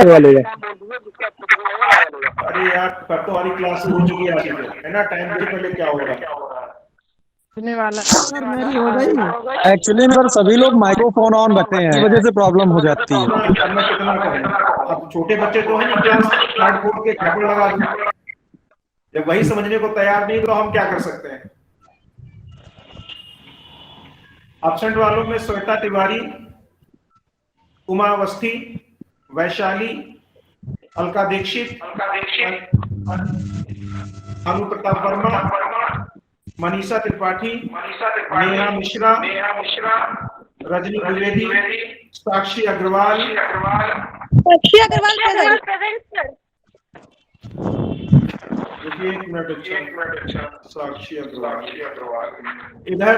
वाले का। अरे यार, कब तो हमारी क्लास हो चुकी है आशिक है ना, टाइम देखो पहले क्या हो रहा है। सुनने वाला सर मेरी हो गई। एक्चुअली में सर सभी लोग माइक्रोफोन ऑन रखते हैं, इस वजह से प्रॉब्लम हो जाती है। अब मैं कितना कहूँ, अब छोटे बच्चे तो है नहीं, क्लास स्टार्ट खोल के झापड़ लगा दूं। जब वही समझने को तैयार नहीं तो हम क्या कर सकते हैं। एब्सेंट वालों में श्वेता तिवारी, उमा अवस्थी, वैशाली, अलका दीक्षित, अनु प्रताप वर्मा, मनीषा त्रिपाठी, नेहा मिश्रा, रजनी द्विवेदी, साक्षी अग्रवाल। साक्षी अग्रवाल प्रेजेंट। देखिए एक मिनट, साक्षी अग्रवाल। इधर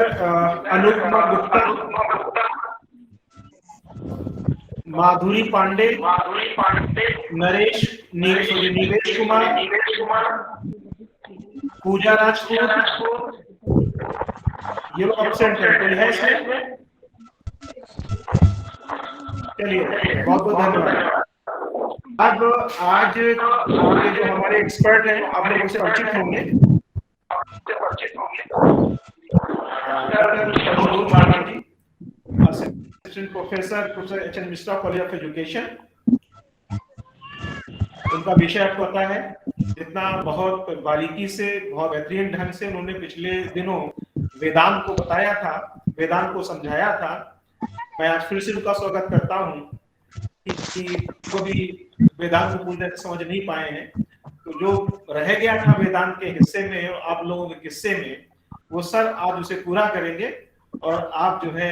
अनुपमा गुप्ता, माधुरी पांडे, नरेश निवेश कुमार, पूजा राजपूत, ये लोग एब्सेंट है। कोई है इसमें? चलिए, बहुत बहुत धन्यवाद। अब आज के जो हमारे एक्सपर्ट हैं आप लोगों से परिचित होंगे। Assistant professor H N Mishra, college of education. उनका विषय आपको पता है, जितना बहुत बारीकी से, बहुत बेहतरीन ढंग से उन्होंने पिछले दिनों वेदांत को बताया था, वेदांत को समझाया था। मैं आज फिर से उनका स्वागत करता हूँ कि वो भी वेदांत को पूरी तरह से समझ नहीं पाए हैं, तो जो रह गया था वेदांत के हिस्से में और आप लोगों के हिस्से में, वो सर आज उसे पूरा करेंगे। और आप जो है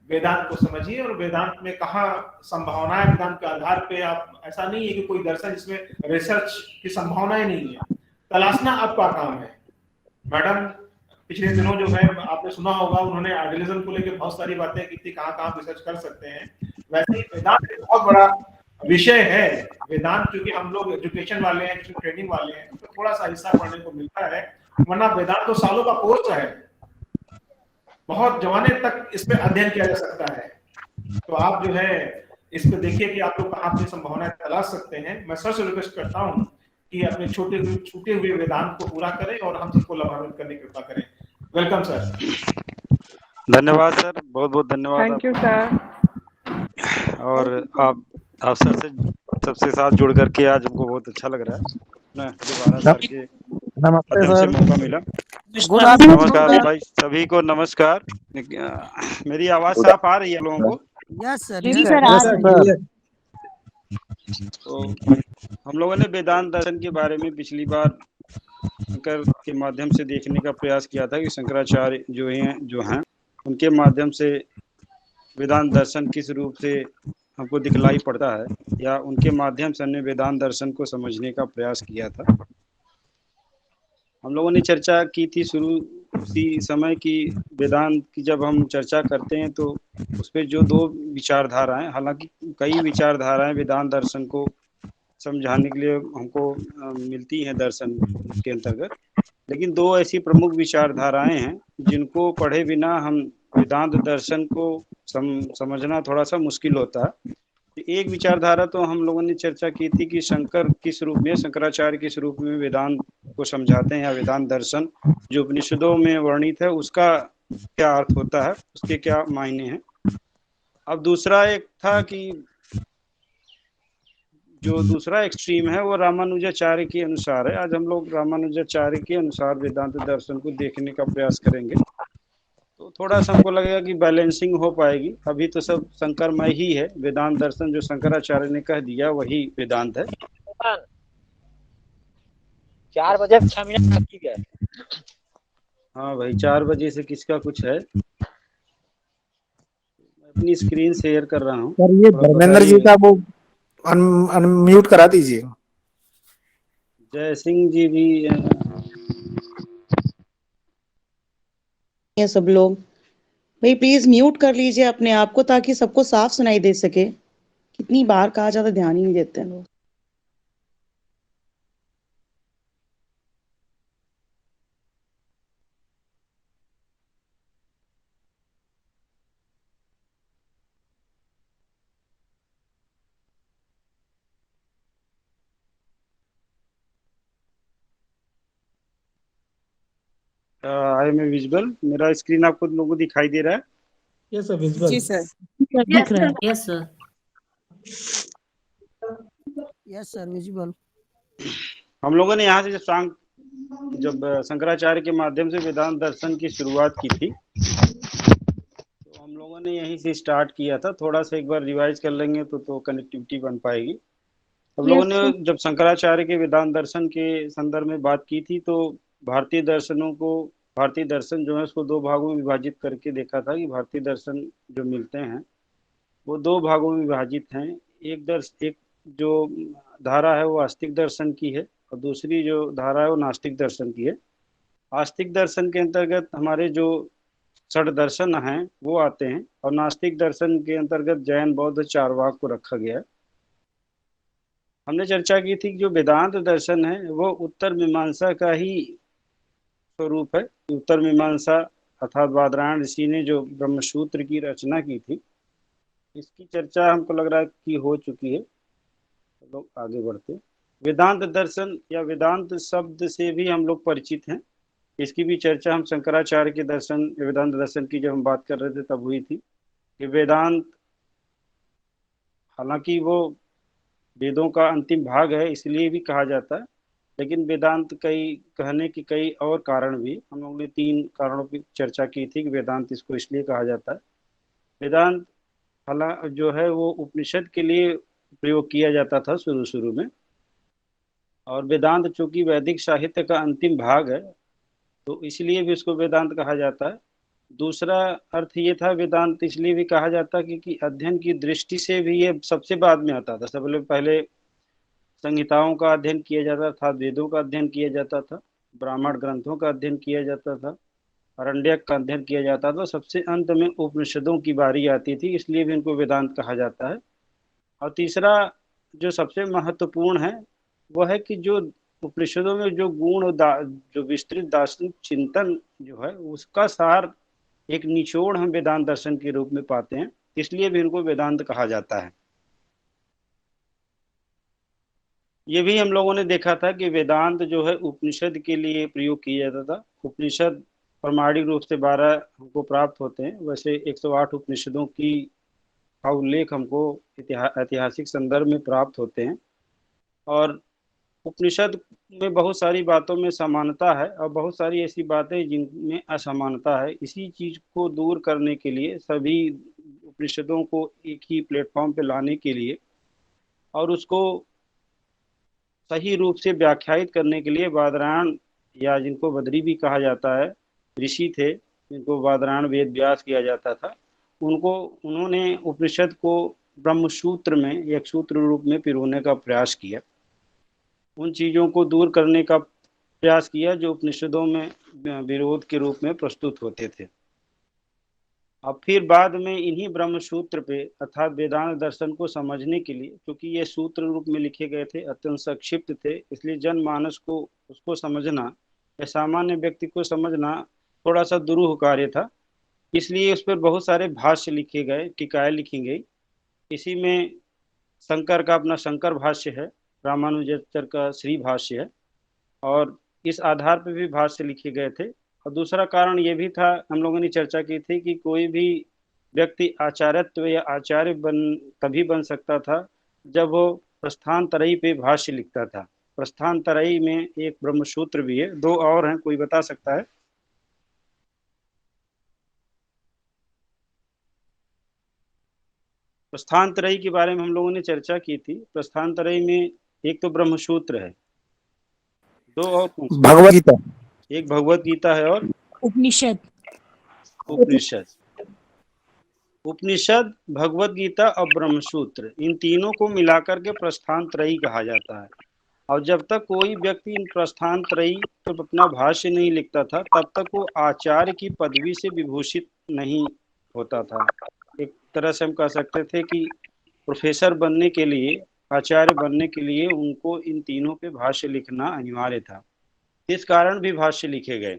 वेदांत को समझिए, और वेदांत में कहाँ संभावनाएं, वेदांत के आधार पे आप, ऐसा नहीं है कि कोई दर्शन जिसमें रिसर्च की संभावनाएं नहीं है, तलाशना आपका काम है। मैडम पिछले दिनों जो है आपने सुना होगा, उन्होंने आइडियलिज्म को लेकर बहुत सारी बातें की थी, कहाँ कहाँ रिसर्च कर सकते हैं। वैसे ही वेदांत एक बहुत बड़ा विषय है। वेदांत क्योंकि हम लोग एजुकेशन वाले हैं, ट्रेनिंग वाले हैं, तो थोड़ा सा हिस्सा पढ़ने को मिलता है, वरना वेदांत तो सालों का कोर्स है, बहुत जमाने तक इस पे अध्ययन किया जा सकता है। तो आप जो है इस पे देखिए कि आप लोग कहाँ अपनी संभावनाएं तलाश सकते हैं। मैं सर से रिक्वेस्ट करता हूँ कि अपने छूटे हुए वेदांत को पूरा करें और हम सबको लाभान्वित करने की कृपा करें। Welcome sir. धन्यवाद सर, बहुत बहुत धन्यवाद। Thank you sir. और आप सर से सबसे साथ जुड़ करके आज हमको बहुत अच्छा लग रहा है ना, दोबारा सर के नमस्ते माध्यम से सर। मौका मिला। नमस्कार भाई, सभी को नमस्कार। मेरी आवाज साफ आ रही है लोगों को? यस सर, जी यस सर, यस सर। तो हम लोगों ने वेदांत दर्शन के बारे में पिछली बार शंकर के माध्यम से देखने का प्रयास किया था कि शंकराचार्य जो हैं उनके माध्यम से वेदांत दर्शन किस रूप से हमको दिखलाई पड़ता है, या उनके माध्यम से हमने वेदांत दर्शन को समझने का प्रयास किया था। हम लोगों ने चर्चा की थी शुरू उसी समय की वेदांत की जब हम चर्चा करते हैं तो उस पर जो दो विचारधाराएं, हालांकि कई विचारधाराएं वेदांत दर्शन को समझाने के लिए हमको मिलती हैं दर्शन के अंतर्गत, लेकिन दो ऐसी प्रमुख विचारधाराएं हैं जिनको पढ़े बिना हम वेदांत दर्शन को समझना थोड़ा सा मुश्किल होता है। एक विचारधारा तो हम लोगों ने चर्चा की थी कि शंकर किस रूप में, शंकराचार्य किस रूप में वेदांत को समझाते हैं, या वेदांत दर्शन जो उपनिषदों में वर्णित है उसका क्या अर्थ होता है, उसके क्या मायने हैं। अब दूसरा एक था कि जो दूसरा एक्सट्रीम है वो रामानुजाचार्य के अनुसार है। आज हम लोग रामानुजाचार्य के अनुसार वेदांत दर्शन को देखने का प्रयास करेंगे, तो थोड़ा सा हमको लगेगा कि बैलेंसिंग हो पाएगी। अभी तो सब शंकरमय ही है, वेदांत दर्शन जो शंकराचार्य ने कह दिया वही वेदांत है। 4 बजे 6 मिनट बाकी है। हाँ भाई, 4 बजे से किसका कुछ है। मैं अपनी स्क्रीन शेयर कर रहा हूँ, सर ये थोड़ा धर्मेंद्र जी बताइए। का वो अनम्यूट करा दीजिए। जय सिंह जी भी ये सब लोग भाई प्लीज म्यूट कर लीजिए अपने आप को ताकि सबको साफ सुनाई दे सके। कितनी बार कहा जाता, ध्यान ही नहीं देते हैं लोग। I am visual. मेरा स्क्रीन आपको लोगों को दिखाई दे रहा है? Yes sir, visual. जी सर। दिख रहा है। Yes sir. Yes sir, visual. हम लोगों ने यहाँ से जब शंकराचार्य के माध्यम से वेदांत दर्शन की शुरुआत की थी, तो हम लोगों ने यहीं से स्टार्ट किया था। थोड़ा सा एक बार रिवाइज कर लेंगे तो कनेक्टिविटी बन पाएगी। हम लोगों ने जब शंकराचार्य के वेदांत दर्शन के संदर्भ में बात की थी, तो भारतीय दर्शन जो है उसको दो भागों में विभाजित करके देखा था कि भारतीय दर्शन जो मिलते हैं वो दो भागों में विभाजित हैं। एक जो धारा है वो आस्तिक दर्शन की है, और दूसरी जो धारा है वो नास्तिक दर्शन की है। आस्तिक दर्शन के अंतर्गत हमारे जो षड दर्शन हैं वो आते हैं, और नास्तिक दर्शन के अंतर्गत जैन, बौद्ध, चारवाक को रखा गया है। हमने चर्चा की थी कि जो वेदांत दर्शन है वो उत्तर मीमांसा का ही स्वरूप है। उत्तर मीमांसा अर्थात बादरायण ऋषि ने जो ब्रह्मसूत्र की रचना की थी, इसकी चर्चा हमको लग रहा है कि हो चुकी है। लोग आगे बढ़ते हैं। वेदांत दर्शन या वेदांत शब्द से भी हम लोग परिचित हैं। इसकी भी चर्चा हम शंकराचार्य के दर्शन, वेदांत दर्शन की जब हम बात कर रहे थे तब हुई थी कि वेदांत, हालांकि वो वेदों का अंतिम भाग है इसलिए भी कहा जाता है, लेकिन वेदांत कहने के कई और कारण भी, हम लोगों ने 3 कारणों की चर्चा की थी कि वेदांत इसको इसलिए कहा जाता है। वेदांत जो है वो उपनिषद के लिए प्रयोग किया जाता था शुरू में, और वेदांत चूंकि वैदिक साहित्य का अंतिम भाग है तो इसलिए भी इसको वेदांत कहा जाता है। दूसरा अर्थ ये था, वेदांत इसलिए भी कहा जाता है क्योंकि अध्ययन की दृष्टि से भी ये सबसे बाद में आता था। सबसे पहले संहिताओं का अध्ययन किया जाता था, वेदों का अध्ययन किया जाता था, ब्राह्मण ग्रंथों का अध्ययन किया जाता था, आरण्यक का अध्ययन किया जाता था, सबसे अंत में उपनिषदों की बारी आती थी, इसलिए भी इनको वेदांत कहा जाता है। और तीसरा जो सबसे महत्वपूर्ण है वह है कि जो उपनिषदों में जो गुण, जो विस्तृत दार्शनिक चिंतन जो है उसका सार, एक निचोड़ हम वेदांत दर्शन के रूप में पाते हैं, इसलिए भी इनको वेदांत कहा जाता है। ये भी हम लोगों ने देखा था कि वेदांत जो है उपनिषद के लिए प्रयोग किया जाता था। उपनिषद प्रमाणिक रूप से 12 हमको प्राप्त होते हैं। वैसे 108 उपनिषदों का उल्लेख हमको ऐतिहासिक संदर्भ में प्राप्त होते हैं, और उपनिषद में बहुत सारी बातों में समानता है और बहुत सारी ऐसी बातें जिनमें असमानता है। इसी चीज को दूर करने के लिए, सभी उपनिषदों को एक ही प्लेटफॉर्म पे लाने के लिए और उसको सही रूप से व्याख्यायित करने के लिए बादरायण, या जिनको बद्री भी कहा जाता है, ऋषि थे जिनको बादरायण वेद व्यास किया जाता था, उन्होंने उपनिषद को ब्रह्मसूत्र में एक सूत्र रूप में पिरोने का प्रयास किया। उन चीजों को दूर करने का प्रयास किया जो उपनिषदों में विरोध के रूप में प्रस्तुत होते थे। अब फिर बाद में इन्हीं ब्रह्मसूत्र पे अर्थात वेदांत दर्शन को समझने के लिए, क्योंकि ये सूत्र रूप में लिखे गए थे, अत्यंत संक्षिप्त थे, इसलिए जनमानस को उसको समझना या सामान्य व्यक्ति को समझना थोड़ा सा दुरूह कार्य था। इसलिए उस पर बहुत सारे भाष्य लिखे गए, टीकाएं लिखी गई। इसी में शंकर का अपना शंकर भाष्य है, रामानुजाचार्य का श्री भाष्य है, और इस आधार पर भी भाष्य लिखे गए थे। और दूसरा कारण ये भी था, हम लोगों ने चर्चा की थी कि कोई भी व्यक्ति आचार्यत्व या आचार्य तभी बन सकता था जब वो प्रस्थानत्रयी पे भाष्य लिखता था। प्रस्थानत्रयी में एक ब्रह्मसूत्र भी है, 2 और हैं, कोई बता सकता है? प्रस्थानत्रयी के बारे में हम लोगों ने चर्चा की थी। प्रस्थानत्रयी में एक तो ब्रह्मसूत्र है, 2 और भगवद गीता, एक भगवद गीता है और उपनिषद। उपनिषद, भगवद गीता और ब्रह्मसूत्र, इन तीनों को मिलाकर के प्रस्थानत्रयी कहा जाता है। और जब तक कोई व्यक्ति इन प्रस्थानत्रयी तो अपना भाष्य नहीं लिखता था, तब तक वो आचार्य की पदवी से विभूषित नहीं होता था। एक तरह से हम कह सकते थे कि प्रोफेसर बनने के लिए, आचार्य बनने के लिए उनको इन तीनों पे भाष्य लिखना अनिवार्य था। इस कारण भी भाष्य लिखे गए।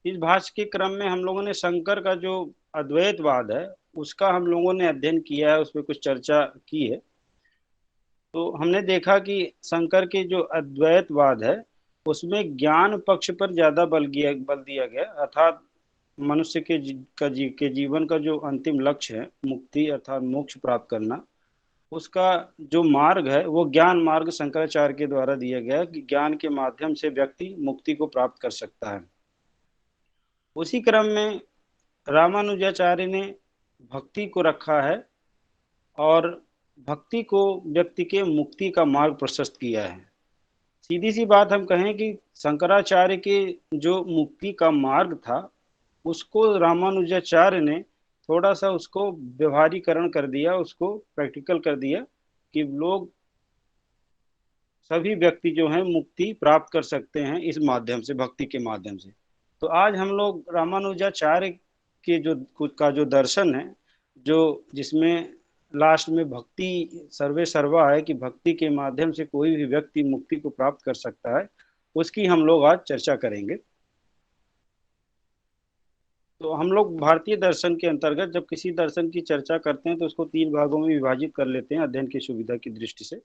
इस भाष्य के क्रम में हम लोगों ने शंकर का जो अद्वैतवाद है उसका हम लोगों ने अध्ययन किया है, उस पर कुछ चर्चा की है। तो हमने देखा कि शंकर के जो अद्वैतवाद है उसमें ज्ञान पक्ष पर ज्यादा बल दिया गया, अर्थात मनुष्य के जीवन का जो अंतिम लक्ष्य है मुक्ति अर्थात मोक्ष प्राप्त करना, उसका जो मार्ग है वो ज्ञान मार्ग शंकराचार्य के द्वारा दिया गया कि ज्ञान के माध्यम से व्यक्ति मुक्ति को प्राप्त कर सकता है। उसी क्रम में रामानुजाचार्य ने भक्ति को रखा है और भक्ति को व्यक्ति के मुक्ति का मार्ग प्रशस्त किया है। सीधी सी बात हम कहें कि शंकराचार्य के जो मुक्ति का मार्ग था उसको रामानुजाचार्य ने थोड़ा सा उसको व्यवहारीकरण कर दिया, उसको प्रैक्टिकल कर दिया कि लोग सभी व्यक्ति जो हैं मुक्ति प्राप्त कर सकते हैं इस माध्यम से, भक्ति के माध्यम से। तो आज हम लोग रामानुजाचार्य के जो दर्शन है, जो जिसमें लास्ट में भक्ति सर्वे सर्वा है कि भक्ति के माध्यम से कोई भी व्यक्ति मुक्ति को प्राप्त कर सकता है, उसकी हम लोग आज चर्चा करेंगे। तो हम लोग भारतीय दर्शन के अंतर्गत जब किसी दर्शन की चर्चा करते हैं तो उसको 3 भागों में विभाजित कर लेते हैं अध्ययन की सुविधा की दृष्टि से।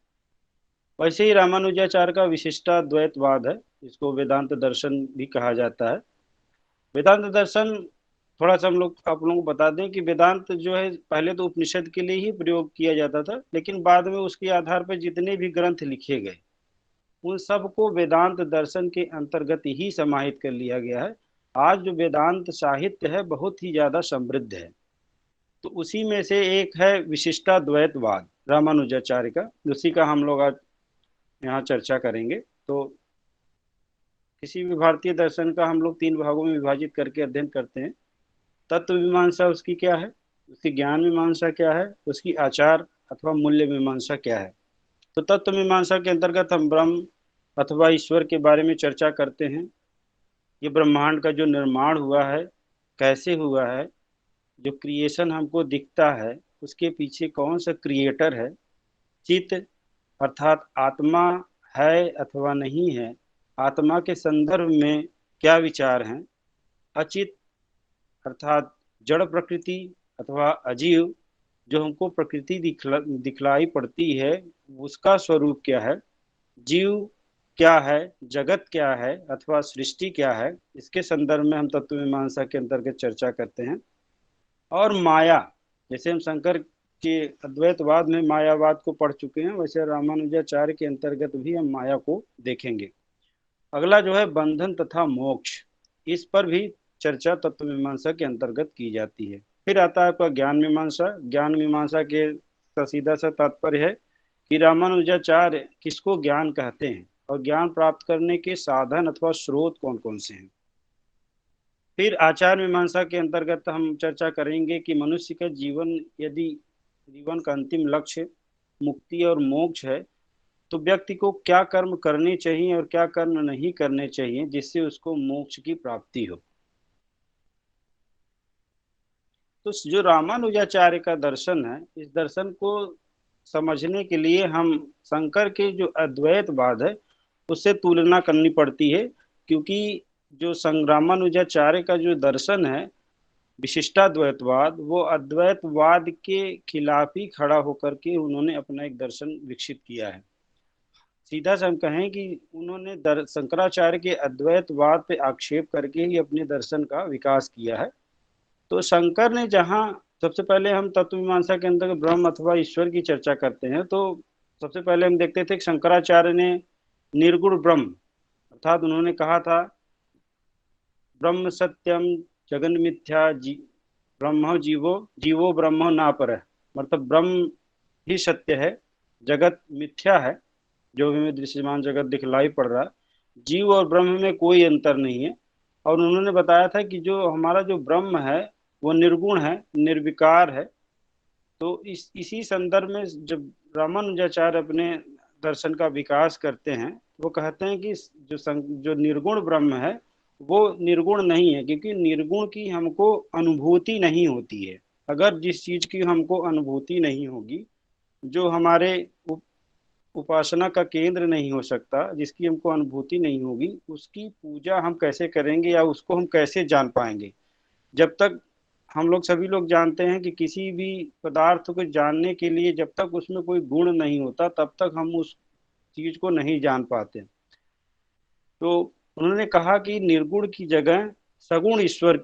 वैसे ही रामानुजाचार्य का विशिष्टाद्वैतवाद है, इसको वेदांत दर्शन भी कहा जाता है। वेदांत दर्शन थोड़ा सा आप लोगों को बता दें कि वेदांत जो है पहले तो उपनिषद के लिए ही प्रयोग किया जाता था, लेकिन बाद में उसके आधार पर जितने भी ग्रंथ लिखे गए उन सबको वेदांत दर्शन के अंतर्गत ही समाहित कर लिया गया है। आज जो वेदांत साहित्य है बहुत ही ज्यादा समृद्ध है। तो उसी में से एक है विशिष्टाद्वैतवाद रामानुजाचार्य का, उसी का हम लोग आज यहाँ चर्चा करेंगे। तो किसी भी भारतीय दर्शन का हम लोग 3 भागों में विभाजित करके अध्ययन करते हैं। तत्व मीमांसा उसकी क्या है, उसकी ज्ञान मीमांसा क्या है, उसकी आचार अथवा मूल्य मीमांसा क्या है। तो तत्व मीमांसा के अंतर्गत हम ब्रह्म अथवा ईश्वर के बारे में चर्चा करते हैं। ये ब्रह्मांड का जो निर्माण हुआ है कैसे हुआ है, जो क्रिएशन हमको दिखता है उसके पीछे कौन सा क्रिएटर है, चित्त अर्थात आत्मा है अथवा नहीं है, आत्मा के संदर्भ में क्या विचार हैं, अचित अर्थात जड़ प्रकृति अथवा अजीव जो हमको प्रकृति दिखलाई पड़ती है उसका स्वरूप क्या है, जीव क्या है, जगत क्या है अथवा सृष्टि क्या है, इसके संदर्भ में हम तत्व मीमांसा के अंतर्गत चर्चा करते हैं। और माया, जैसे हम शंकर के अद्वैतवाद में मायावाद को पढ़ चुके हैं, वैसे रामानुजाचार्य के अंतर्गत भी हम माया को देखेंगे। अगला जो है बंधन तथा मोक्ष, इस पर भी चर्चा तत्व मीमांसा के अंतर्गत की जाती है। फिर आता है आपका ज्ञान मीमांसा। ज्ञान मीमांसा के सीधा सा तात्पर्य है कि रामानुजाचार्य किसको ज्ञान कहते हैं और ज्ञान प्राप्त करने के साधन अथवा स्रोत कौन कौन से हैं। फिर आचार मीमांसा के अंतर्गत हम चर्चा करेंगे कि मनुष्य का जीवन यदि जीवन का अंतिम लक्ष्य मुक्ति और मोक्ष है तो व्यक्ति को क्या कर्म करने चाहिए और क्या कर्म नहीं करने चाहिए जिससे उसको मोक्ष की प्राप्ति हो। तो जो रामानुजाचार्य का दर्शन है, इस दर्शन को समझने के लिए हम शंकर के जो अद्वैतवाद है उससे तुलना करनी पड़ती है, क्योंकि जो रामानुजाचार्य का जो दर्शन है विशिष्टाद्वैतवाद, वो अद्वैतवाद के खिलाफ ही खड़ा होकर के उन्होंने अपना एक दर्शन विकसित किया है। सीधा से हम कहें कि उन्होंने शंकराचार्य के अद्वैतवाद पे आक्षेप करके ही अपने दर्शन का विकास किया है। तो शंकर ने जहाँ सबसे पहले हम तत्व मीमांसा के अंदर ब्रह्म अथवा ईश्वर की चर्चा करते हैं, तो सबसे पहले हम देखते थे कि शंकराचार्य ने निर्गुण ब्रह्म अर्थात उन्होंने कहा था ब्रह्म सत्यम जगन मिथ्या ब्रह्म जीवो ब्रह्म ना पर है, मतलब ब्रह्म ही सत्य है, जगत मिथ्या है, जो भी हमें दृश्यमान जगत दिखलाई पड़ रहा है, जीव और ब्रह्म में कोई अंतर नहीं है। और उन्होंने बताया था कि जो हमारा जो ब्रह्म है वो निर्गुण है, निर्विकार है। तो इसी संदर्भ में जब रामानुजाचार्य अपने दर्शन का विकास करते हैं वो कहते हैं कि जो निर्गुण ब्रह्म है वो निर्गुण नहीं है, क्योंकि निर्गुण की हमको अनुभूति नहीं होती है। अगर जिस चीज की हमको अनुभूति नहीं होगी, जो हमारे उपासना का केंद्र नहीं हो सकता, जिसकी हमको अनुभूति नहीं होगी, उसकी पूजा हम कैसे करेंगे या उसको हम कैसे जान पाएंगे। जब तक हम लोग सभी लोग जानते हैं कि किसी भी पदार्थ को जानने के लिए जब तक उसमें कोई गुण नहीं होता तब तक हम उस चीज को नहीं जान पाते। तो उन्होंने कहा कि निर्गुण की जगह सगुण ईश्वर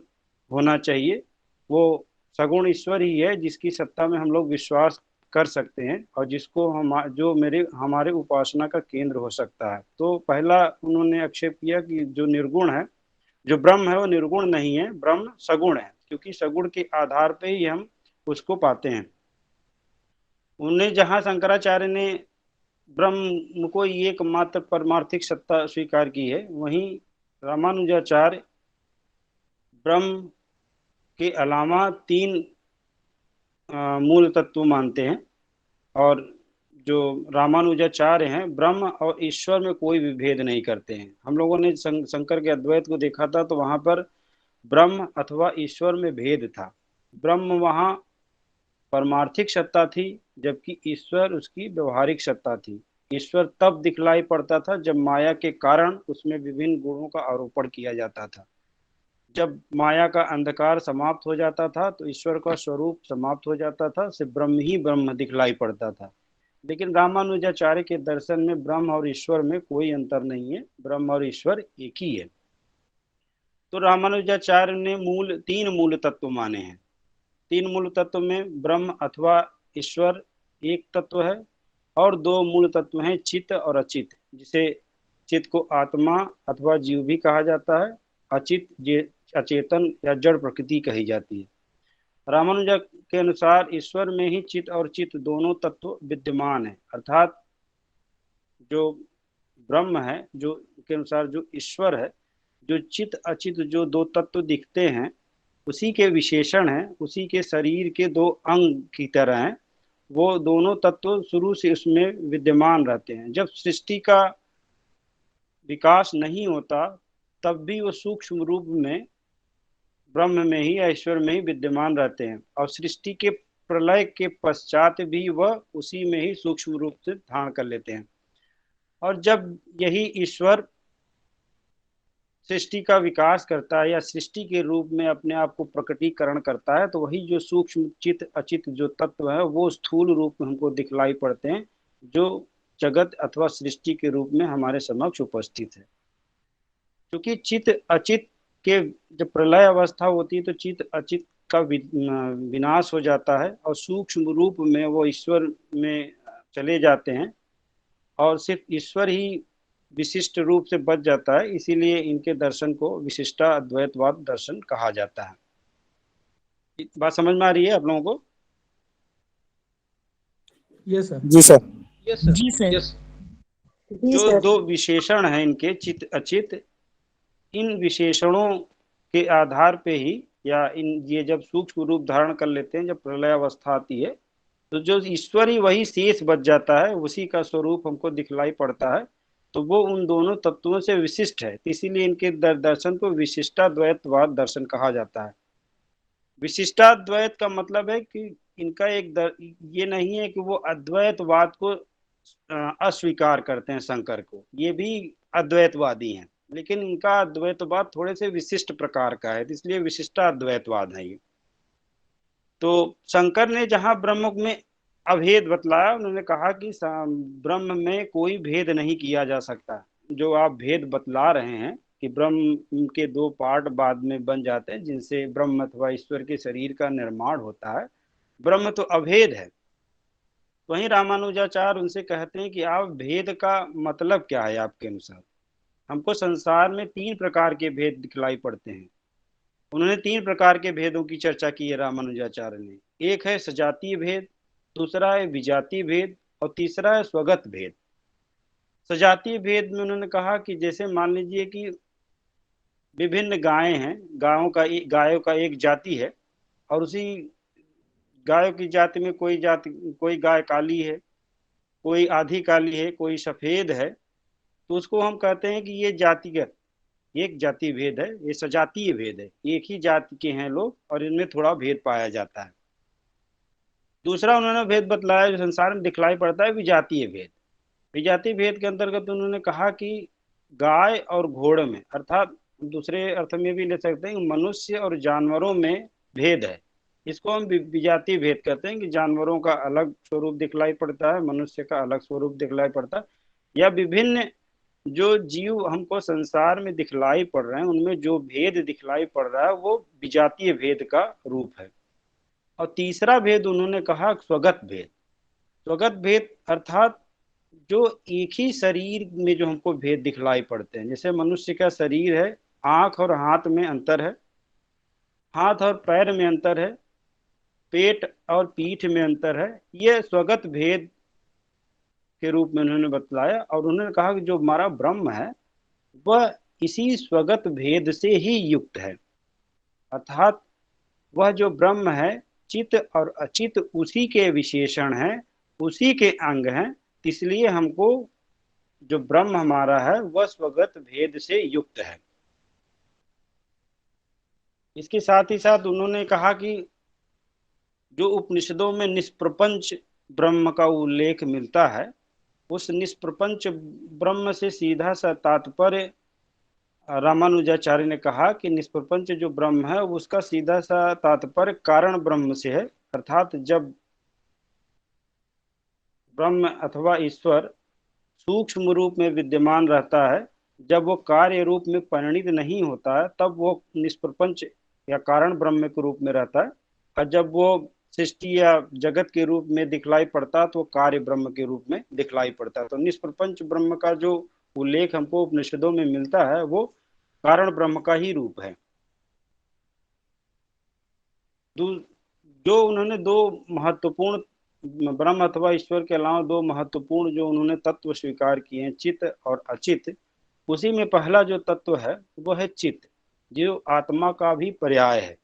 होना चाहिए। वो सगुण ईश्वर ही है जिसकी सत्ता में हम लोग विश्वास कर सकते हैं और जिसको हम जो मेरे हमारे उपासना का केंद्र हो सकता है। तो पहला उन्होंने आक्षेप किया कि जो निर्गुण है, जो ब्रह्म है, वो निर्गुण नहीं है, ब्रह्म सगुण है, क्योंकि सगुण के आधार पे ही हम उसको पाते हैं। उन्हें जहां शंकराचार्य ने ब्रह्म को एकमात्र परमार्थिक सत्ता स्वीकार की है, वहीं रामानुजाचार्य ब्रह्म के अलावा तीन मूल तत्व मानते हैं। और जो रामानुजाचार्य हैं, ब्रह्म और ईश्वर में कोई भी भेद नहीं करते हैं। हम लोगों ने शंकर के अद्वैत को देखा था, तो वहां पर ब्रह्म अथवा ईश्वर में भेद था। ब्रह्म वहां परमार्थिक सत्ता थी, जबकि ईश्वर उसकी व्यवहारिक सत्ता थी। ईश्वर तब दिखलाई पड़ता था जब माया के कारण उसमें विभिन्न गुणों का आरोपण किया जाता था। जब माया का अंधकार समाप्त हो जाता था तो ईश्वर का स्वरूप समाप्त हो जाता था, सिर्फ ब्रह्म ही ब्रह्म दिखलाई पड़ता था। लेकिन रामानुजाचार्य के दर्शन में ब्रह्म और ईश्वर में कोई अंतर नहीं है, ब्रह्म और ईश्वर एक ही है। तो रामानुजाचार्य ने तीन मूल तत्व माने हैं। तीन मूल तत्व में ब्रह्म अथवा ईश्वर एक तत्व है, और दो मूल तत्व हैं चित्त और अचित, जिसे चित्त को आत्मा अथवा जीव भी कहा जाता है, अचित अचेतन या जड़ प्रकृति कही जाती है। रामानुजा के अनुसार ईश्वर में ही चित्त और चित्त दोनों तत्व विद्यमान है, अर्थात जो ब्रह्म है, जो के अनुसार जो ईश्वर है, जो चित्त अचित जो दो तत्व दिखते हैं, उसी के विशेषण हैं, उसी के शरीर के दो अंग की तरह हैं। वो दोनों तत्व शुरू से उसमें विद्यमान रहते हैं। जब सृष्टि का विकास नहीं होता तब भी वो सूक्ष्म रूप में ब्रह्म में ही या ईश्वर में ही विद्यमान रहते हैं, और सृष्टि के प्रलय के पश्चात भी वह उसी में ही सूक्ष्म रूप से धारण कर लेते हैं। और जब यही ईश्वर सृष्टि का विकास करता है या सृष्टि के रूप में अपने आप को प्रकटीकरण करता है, तो वही जो सूक्ष्म चित्त अचित जो तत्व है वो स्थूल रूप में हमको दिखलाई पड़ते हैं, जो जगत अथवा सृष्टि के रूप में हमारे समक्ष उपस्थित है। क्योंकि चित्त अचित के जब प्रलय अवस्था होती है तो चित्त अचित का विनाश हो जाता है और सूक्ष्म रूप में वो ईश्वर में चले जाते हैं, और सिर्फ ईश्वर ही विशिष्ट रूप से बच जाता है। इसीलिए इनके दर्शन को विशिष्टा अद्वैतवाद दर्शन कहा जाता है। बात समझ में आ रही है आप लोगों को? Yes sir. जी सर। जी सर। जो दो विशेषण हैं इनके, चित्त अचित, इन विशेषणों के आधार पे ही या ये जब सूक्ष्म रूप धारण कर लेते हैं, जब प्रलय अवस्था आती है, तो जो ईश्वर ही वही शेष बच जाता है, उसी का स्वरूप हमको दिखलाई पड़ता है। तो वो उन दोनों तत्वों से विशिष्ट है, इसीलिए इनके दर्शन को विशिष्टाद्वैतवाद दर्शन कहा जाता है। विशिष्टाद्वैत का मतलब है कि इनका ये नहीं है कि वो अद्वैतवाद को अस्वीकार करते हैं शंकर को, ये भी अद्वैतवादी हैं, लेकिन इनका अद्वैतवाद थोड़े से विशिष्ट प्रकार का है, इसलिए विशिष्टाद्वैतवाद है ये। तो शंकर ने जहां ब्रह्म में अभेद बतलाया, उन्होंने कहा कि ब्रह्म में कोई भेद नहीं किया जा सकता। जो आप भेद बतला रहे हैं कि ब्रह्म के दो पार्ट बाद में बन जाते हैं जिनसे ब्रह्म अथवा ईश्वर के शरीर का निर्माण होता है, ब्रह्म तो अभेद है। वहीं रामानुजाचार्य उनसे कहते हैं कि आप भेद का मतलब क्या है आपके अनुसार? हमको संसार में तीन प्रकार के भेद दिखलाई पड़ते हैं। उन्होंने तीन प्रकार के भेदों की चर्चा की है रामानुजाचार्य ने। एक है सजातीय भेद, दूसरा है विजातीय भेद, और तीसरा है स्वगत भेद। सजातीय भेद में उन्होंने कहा कि जैसे मान लीजिए कि विभिन्न गायें हैं, गायों का एक जाति है, और उसी गायों की जाति में कोई गाय काली है, कोई आधी काली है, कोई सफेद है, तो उसको हम कहते हैं कि ये जातिगत एक जाति भेद है, ये सजातीय भेद है, एक ही जाति के हैं लोग और इनमें थोड़ा भेद पाया जाता है। दूसरा उन्होंने भेद बतलाया जो संसार में दिखलाई पड़ता है, विजातीय भेद। विजातीय भेद के अंतर्गत उन्होंने कहा कि गाय और घोड़े में, अर्थात दूसरे अर्थ में भी ले सकते हैं, मनुष्य और जानवरों में भेद है। इसको हम विजातीय भेद कहते हैं कि जानवरों का अलग स्वरूप दिखलाई पड़ता है, मनुष्य का अलग स्वरूप दिखलाई पड़ता है, या विभिन्न जो जीव हमको संसार में दिखलाई पड़ रहे हैं उनमें जो भेद दिखलाई पड़ रहा है वो विजातीय भेद का रूप है। और तीसरा भेद उन्होंने कहा स्वगत भेद। स्वगत भेद अर्थात जो एक ही शरीर में जो हमको भेद दिखलाई पड़ते हैं, जैसे मनुष्य का शरीर है, आंख और हाथ में अंतर है, हाथ और पैर में अंतर है, पेट और पीठ में अंतर है, ये स्वगत भेद के रूप में उन्होंने बतलाया। और उन्होंने कहा कि जो हमारा ब्रह्म है वह इसी स्वगत भेद से ही युक्त है, अर्थात वह जो ब्रह्म है चित और अचित उसी के विशेषण हैं, उसी के अंग हैं, इसलिए हमको जो ब्रह्म हमारा है वह स्वगत भेद से युक्त है। इसके साथ ही साथ उन्होंने कहा कि जो उपनिषदों में निष्प्रपंच ब्रह्म का उल्लेख मिलता है, उस निष्प्रपंच ब्रह्म से सीधा सा तात्पर्य रामानुजाचार्य ने कहा कि निष्प्रपंच जो ब्रह्म है उसका सीधा सा तात्पर्य कारण ब्रह्म से है, अर्थात जब ब्रह्म अथवा ईश्वर सूक्ष्म रूप में विद्यमान रहता है, जब वो कार्य रूप में परिणित नहीं होता है तब वो निष्प्रपंच या कारण ब्रह्म के रूप में रहता है, और जब वो सृष्टि या जगत के रूप में दिखलाई पड़ता है तो कार्य ब्रह्म के रूप में दिखलाई पड़ता है। तो निष्प्रपंच ब्रह्म का जो उल्लेख हमको उपनिषदों में मिलता है वो कारण ब्रह्म का ही रूप है। जो उन्होंने दो महत्वपूर्ण ब्रह्म अथवा ईश्वर के अलावा दो महत्वपूर्ण जो उन्होंने तत्व स्वीकार किए हैं, चित और अचित, उसी में पहला जो तत्व है वो है चित, जो आत्मा का भी पर्याय है।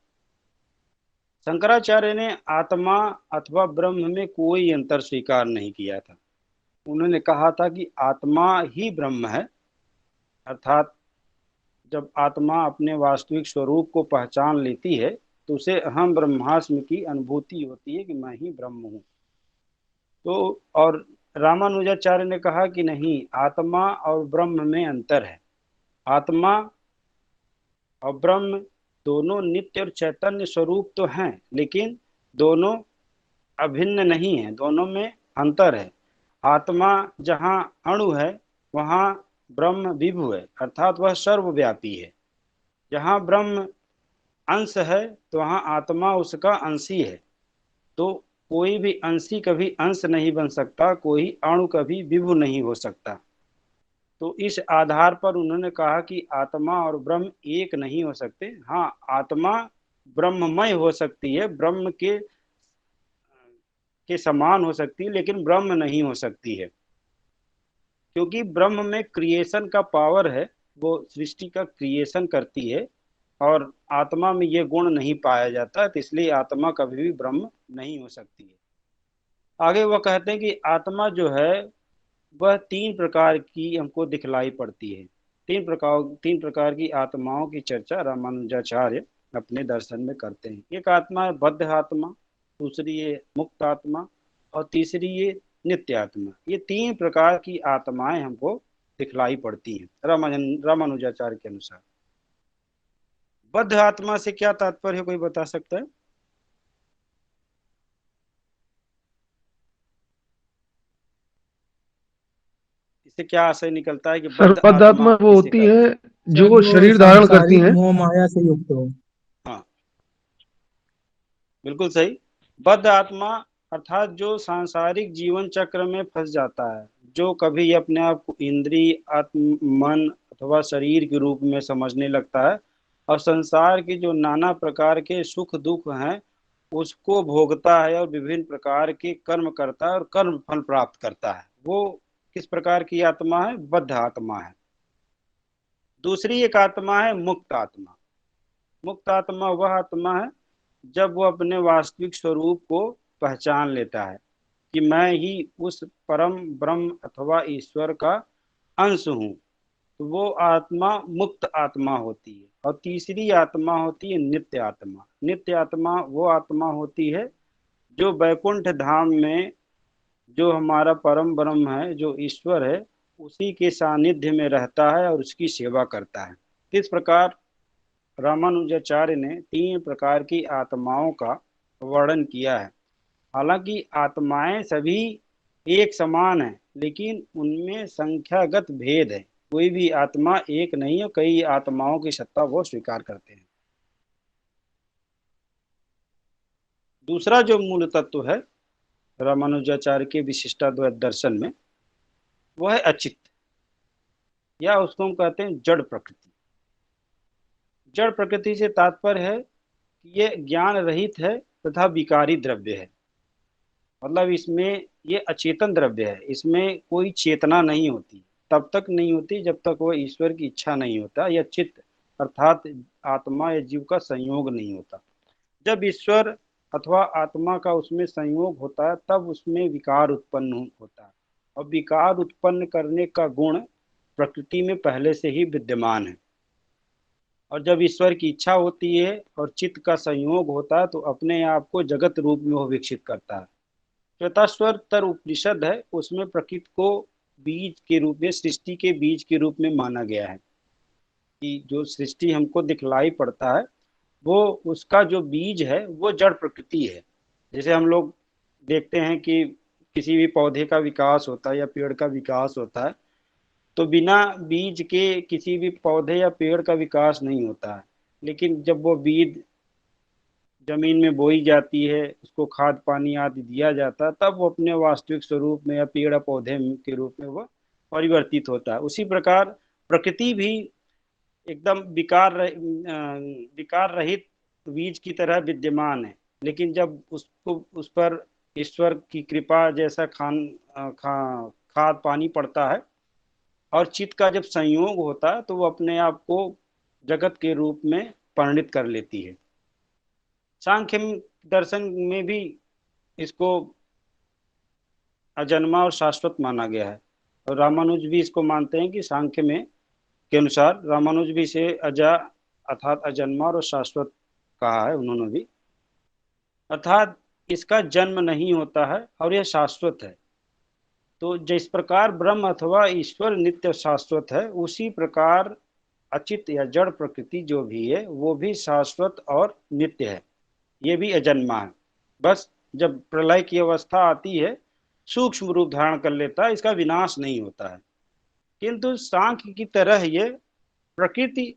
शंकराचार्य ने आत्मा अथवा ब्रह्म में कोई अंतर स्वीकार नहीं किया था। उन्होंने कहा था कि आत्मा ही ब्रह्म है, अर्थात जब आत्मा अपने वास्तविक स्वरूप को पहचान लेती है तो उसे अहम ब्रह्मास्मि की अनुभूति होती है कि मैं ही ब्रह्म हूँ। तो और रामानुजाचार्य ने कहा कि नहीं, आत्मा और ब्रह्म में अंतर है। आत्मा और ब्रह्म दोनों नित्य और चैतन्य स्वरूप तो हैं, लेकिन दोनों अभिन्न नहीं है, दोनों में अंतर है। आत्मा जहाँ अणु है वहाँ ब्रह्म विभु है, अर्थात वह सर्वव्यापी है। जहाँ ब्रह्म अंश है तो वहाँ आत्मा उसका अंशी है। तो कोई भी अंशी कभी अंश नहीं बन सकता, कोई अणु कभी विभु नहीं हो सकता। तो इस आधार पर उन्होंने कहा कि आत्मा और ब्रह्म एक नहीं हो सकते। हाँ, आत्मा ब्रह्ममय हो सकती है, ब्रह्म के समान हो सकती है, लेकिन ब्रह्म नहीं हो सकती है, क्योंकि ब्रह्म में क्रिएशन का पावर है, वो सृष्टि का क्रिएशन करती है, और आत्मा में ये गुण नहीं पाया जाता, तो इसलिए आत्मा कभी भी ब्रह्म नहीं हो सकती है। आगे वह कहते हैं कि आत्मा जो है वह तीन प्रकार की हमको दिखलाई पड़ती है। तीन प्रकार की आत्माओं की चर्चा रामानुजाचार्य अपने दर्शन में करते हैं। एक आत्मा है बद्ध आत्मा, दूसरी है मुक्त आत्मा, और तीसरी ये नित्य आत्मा। ये तीन प्रकार की आत्माएं हमको दिखलाई पड़ती हैं रामानुजाचार्य के अनुसार। बद्ध आत्मा से क्या तात्पर्य है, कोई बता सकता है? इससे क्या आशय निकलता है कि बद्ध बद्ध आत्मा वो किसे होती कहते हैं? है जो शरीर धारण करती हैं। मोह माया से युक्त हो। हाँ, बिल्कुल सही। बद्ध आत्मा अर्थात जो सांसारिक जीवन चक्र में फंस जाता है, जो कभी अपने आप को इंद्रिय, आत्म, मन अथवा शरीर के रूप में समझने लगता है, और संसार की जो नाना प्रकार के सुख दुख हैं उसको भोगता है और विभिन्न प्रकार के कर्म करता है और कर्म फल प्राप्त करता है, वो किस प्रकार की आत्मा है? बद्ध आत्मा है। दूसरी एक आत्मा है मुक्त आत्मा। मुक्त आत्मा वह आत्मा है जब वो अपने वास्तविक स्वरूप को पहचान लेता है कि मैं ही उस परम ब्रह्म अथवा ईश्वर का अंश हूँ, तो वो आत्मा मुक्त आत्मा होती है। और तीसरी आत्मा होती है नित्य आत्मा। नित्य आत्मा वो आत्मा होती है जो वैकुंठ धाम में जो हमारा परम ब्रह्म है, जो ईश्वर है, उसी के सानिध्य में रहता है और उसकी सेवा करता है। इस प्रकार रामानुजाचार्य ने तीन प्रकार की आत्माओं का वर्णन किया है। हालांकि आत्माएं सभी एक समान है, लेकिन उनमें संख्यागत भेद है। कोई भी आत्मा एक नहीं है, कई आत्माओं की सत्ता वो स्वीकार करते हैं। दूसरा जो मूल तत्व है रामानुजाचार्य के विशिष्टाद्वैत दर्शन में, वो है अचित, या उसको हम कहते हैं जड़ प्रकृति। जड़ प्रकृति से तात्पर्य है कि ये ज्ञान रहित है तथा विकारी द्रव्य है। मतलब इसमें ये अचेतन द्रव्य है, इसमें कोई चेतना नहीं होती, तब तक नहीं होती जब तक वह ईश्वर की इच्छा नहीं होता, या चित्त अर्थात आत्मा या जीव का संयोग नहीं होता। जब ईश्वर अथवा आत्मा का उसमें संयोग होता है तब उसमें विकार उत्पन्न होता है, और विकार उत्पन्न करने का गुण प्रकृति में पहले से ही विद्यमान है। और जब ईश्वर की इच्छा होती है और चित्त का संयोग होता है तो अपने आप को जगत रूप में वो विकसित करता है। श्वेताश्वतर उपनिषद है, उसमें प्रकृति को बीज के रूप में, सृष्टि के बीज के रूप में माना गया है कि जो सृष्टि हमको दिखलाई पड़ता है वो उसका जो बीज है वो जड़ प्रकृति है। जैसे हम लोग देखते हैं कि किसी भी पौधे का विकास होता है या पेड़ का विकास होता है, तो बिना बीज के किसी भी पौधे या पेड़ का विकास नहीं होता है। लेकिन जब वो बीज जमीन में बोई जाती है, उसको खाद पानी आदि दिया जाता है, तब वो अपने वास्तविक स्वरूप में या पेड़ पौधे के रूप में वो परिवर्तित होता है। उसी प्रकार प्रकृति भी एकदम विकार रहित बीज की तरह विद्यमान है, लेकिन जब उसको उस पर ईश्वर की कृपा जैसा खाद पानी पड़ता है और चित्त का जब संयोग होता है तो वो अपने आप को जगत के रूप में परिणित कर लेती है। सांख्य दर्शन में भी इसको अजन्मा और शाश्वत माना गया है, और रामानुज भी इसको मानते हैं कि सांख्य में के अनुसार रामानुज भी इसे अजा अर्थात अजन्मा और शाश्वत कहा है उन्होंने भी, अर्थात इसका जन्म नहीं होता है और यह शाश्वत है। तो जिस प्रकार ब्रह्म अथवा ईश्वर नित्य शाश्वत है, उसी प्रकार अचित या जड़ प्रकृति जो भी है वो भी शाश्वत और नित्य है, ये भी अजन्मा है। बस जब प्रलय की अवस्था आती है सूक्ष्म रूप धारण कर लेता है, इसका विनाश नहीं होता है। किंतु सांख्य की तरह ये प्रकृति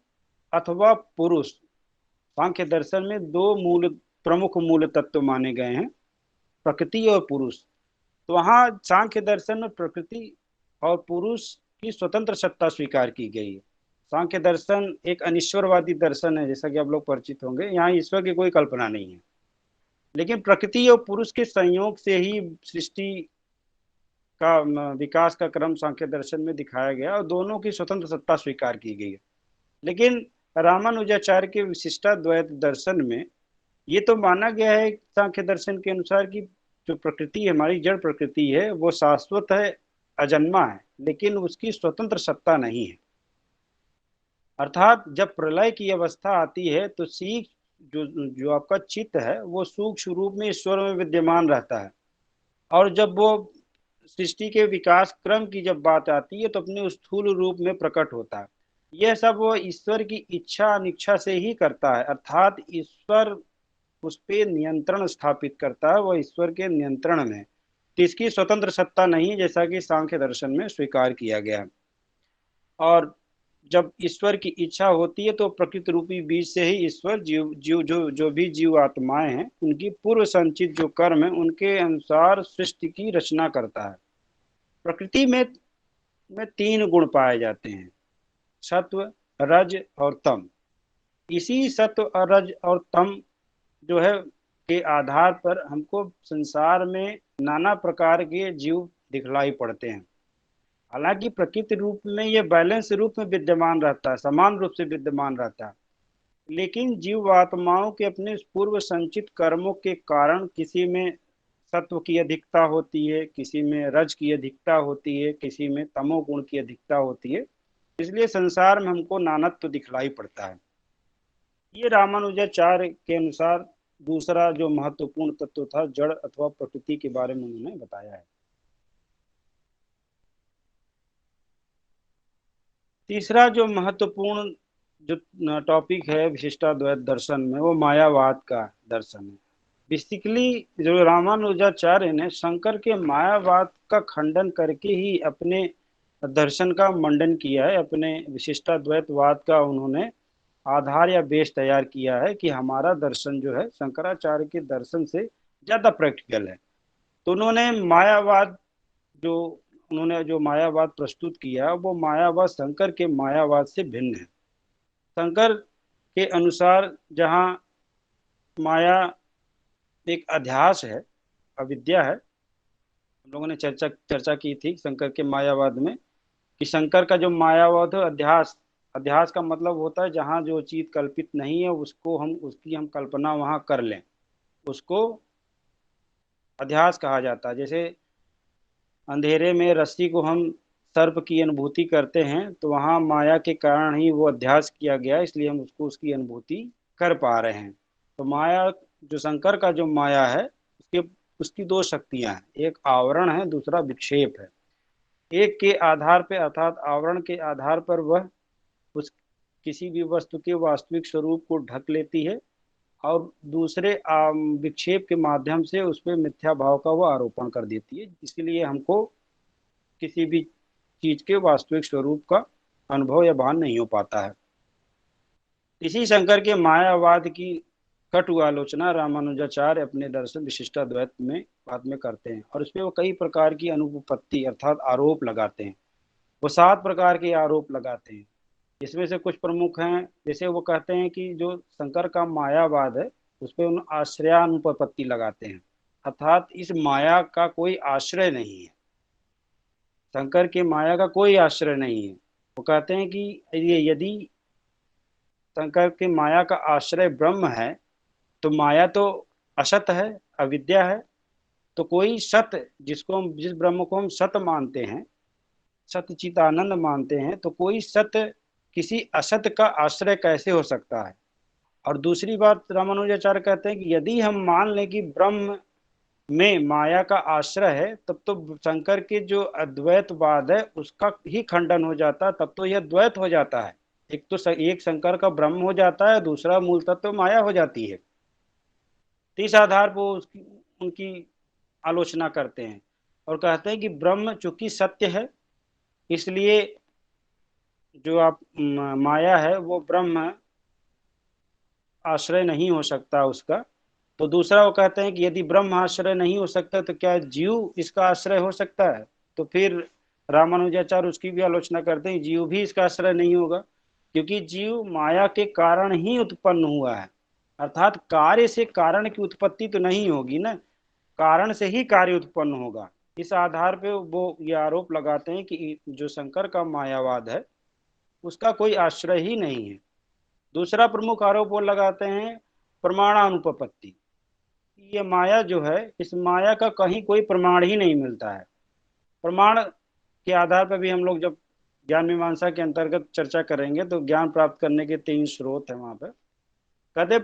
अथवा पुरुष, सांख्य दर्शन में दो प्रमुख मूल तत्व माने गए हैं, प्रकृति और पुरुष। तो वहाँ सांख्य दर्शन में प्रकृति और पुरुष की स्वतंत्र सत्ता स्वीकार की गई है। सांख्य दर्शन एक अनिश्वरवादी दर्शन है, जैसा कि आप लोग परिचित होंगे। यहाँ ईश्वर की कोई कल्पना नहीं है, लेकिन प्रकृति और पुरुष के संयोग से ही सृष्टि का विकास का क्रम सांख्य दर्शन में दिखाया गया और दोनों की स्वतंत्र सत्ता स्वीकार की गई है। लेकिन रामानुजाचार्य के विशिष्टाद्वैत दर्शन में ये तो माना गया है सांख्य दर्शन के अनुसार कि जो प्रकृति है, हमारी जड़ प्रकृति है, वो शाश्वत है, अजन्मा है, लेकिन उसकी स्वतंत्र सत्ता नहीं है। अर्थात जब प्रलय की अवस्था आती है तो जो आपका चित्त है वो सूक्ष्म रूप में ईश्वर में विद्यमान रहता है, और जब वो सृष्टि के विकास क्रम की जब बात आती है तो अपने स्थूल रूप में प्रकट होता है। यह सब वो ईश्वर की इच्छा अनिच्छा से ही करता है, अर्थात ईश्वर उस पर नियंत्रण स्थापित करता है, वह ईश्वर के नियंत्रण में, इसकी स्वतंत्र सत्ता नहीं, जैसा कि सांख्य दर्शन में स्वीकार किया गया। और जब ईश्वर की इच्छा होती है तो प्रकृति रूपी बीज से ही ईश्वर जो भी जीव आत्माएं हैं उनकी पूर्व संचित जो कर्म है उनके अनुसार सृष्टि की रचना करता है। प्रकृति में तीन गुण पाए जाते हैं, सत्व, रज और तम। इसी सत्व, रज और तम जो है के आधार पर हमको संसार में नाना प्रकार के जीव दिखलाई पड़ते हैं। हालांकि प्रकृति रूप में ये बैलेंस रूप में विद्यमान रहता है, समान रूप से विद्यमान रहता है, लेकिन जीव आत्माओं के अपने पूर्व संचित कर्मों के कारण किसी में सत्व की अधिकता होती है, किसी में रज की अधिकता होती है, किसी में तमोगुण की अधिकता होती है, इसलिए संसार में हमको नानत्व दिखलाई पड़ता है। ये रामानुजाचार्य के अनुसार दूसरा जो महत्वपूर्ण तत्व था जड़ अथवा प्रकृति के बारे में उन्होंने बताया है। तीसरा जो महत्वपूर्ण जो टॉपिक है विशिष्टाद्वैत दर्शन में वो मायावाद का दर्शन है। बेसिकली जो रामानुजाचार्य ने शंकर के मायावाद का खंडन करके ही अपने दर्शन का मंडन किया है, अपने विशिष्टाद्वैतवाद का उन्होंने आधार या बेस तैयार किया है कि हमारा दर्शन जो है शंकराचार्य के दर्शन से ज्यादा प्रैक्टिकल है। तो उन्होंने मायावाद जो उन्होंने जो मायावाद प्रस्तुत किया वो मायावाद शंकर के मायावाद से भिन्न है। शंकर के अनुसार जहाँ माया एक अध्यास है, अविद्या है, हम लोगों ने चर्चा की थी शंकर के मायावाद में कि शंकर का जो मायावाद है अध्यास, अध्यास का मतलब होता है जहाँ जो चीज कल्पित नहीं है उसकी हम कल्पना वहां कर लें, उसको अध्यास कहा जाता है। जैसे अंधेरे में रस्सी को हम सर्प की अनुभूति करते हैं तो वहां माया के कारण ही वो अध्यास किया गया, इसलिए हम उसको उसकी अनुभूति कर पा रहे हैं। तो माया जो शंकर का जो माया है उसकी दो शक्तियां हैं, एक आवरण है, दूसरा विक्षेप है। एक के आधार पे अर्थात आवरण के आधार पर वह उस किसी भी वस्तु के वास्तविक स्वरूप को ढक लेती है और दूसरे विक्षेप के माध्यम से उस पर मिथ्या भाव का वो आरोपण कर देती है, इसलिए हमको किसी भी चीज के वास्तविक स्वरूप का अनुभव या भान नहीं हो पाता है। इसी शंकर के मायावाद की कटु आलोचना रामानुजाचार्य अपने दर्शन विशिष्टाद्वैत में बाद में करते हैं और उसमें वो कई प्रकार की अनुपपत्ति अर्थात आरोप लगाते हैं। वो 7 प्रकार के आरोप लगाते हैं, इसमें से कुछ प्रमुख हैं। जैसे वो कहते हैं कि जो शंकर का मायावाद है उस पर उन आश्रयानुपपत्ति लगाते हैं, अर्थात इस माया का कोई आश्रय नहीं है, शंकर के माया का कोई आश्रय नहीं है। वो कहते हैं कि यदि शंकर के माया का आश्रय ब्रह्म है तो माया तो असत है, अविद्या है, तो कोई सत जिस ब्रह्म को हम सत मानते हैं, सतचित आनंद मानते हैं, तो कोई सत किसी असत का आश्रय कैसे हो सकता है। और दूसरी बात रामानुजाचार्य कहते हैं कि यदि हम मान लें कि ब्रह्म में माया का आश्रय है तब तो शंकर के जो अद्वैतवाद है उसका ही खंडन हो जाता है, तब तो यह द्वैत हो जाता है। एक तो एक शंकर का ब्रह्म हो जाता है, दूसरा मूल तत्व माया हो जाती है। तो इस आधार पर उनकी आलोचना करते हैं और कहते हैं कि ब्रह्म चूंकि सत्य है इसलिए जो आप माया है वो ब्रह्म आश्रय नहीं हो सकता उसका। तो दूसरा वो कहते हैं कि यदि ब्रह्म आश्रय नहीं हो सकता तो क्या जीव इसका आश्रय हो सकता है। तो फिर रामानुजाचार्य उसकी भी आलोचना करते हैं, जीव भी इसका आश्रय नहीं होगा क्योंकि जीव माया के कारण ही उत्पन्न हुआ है, अर्थात कार्य से कारण की उत्पत्ति तो नहीं होगी ना, कारण से ही कार्य उत्पन्न होगा। इस आधार पे वो ये आरोप लगाते हैं कि जो शंकर का मायावाद है उसका कोई आश्रय ही नहीं है। दूसरा प्रमुख आरोप वो लगाते हैं प्रमाणानुपपत्ति, ये माया जो है इस माया का कहीं कोई प्रमाण ही नहीं मिलता है। प्रमाण के आधार पर भी हम लोग जब ज्ञान मीमांसा के अंतर्गत चर्चा करेंगे तो ज्ञान प्राप्त करने के 3 स्रोत हैं वहां पर। कहते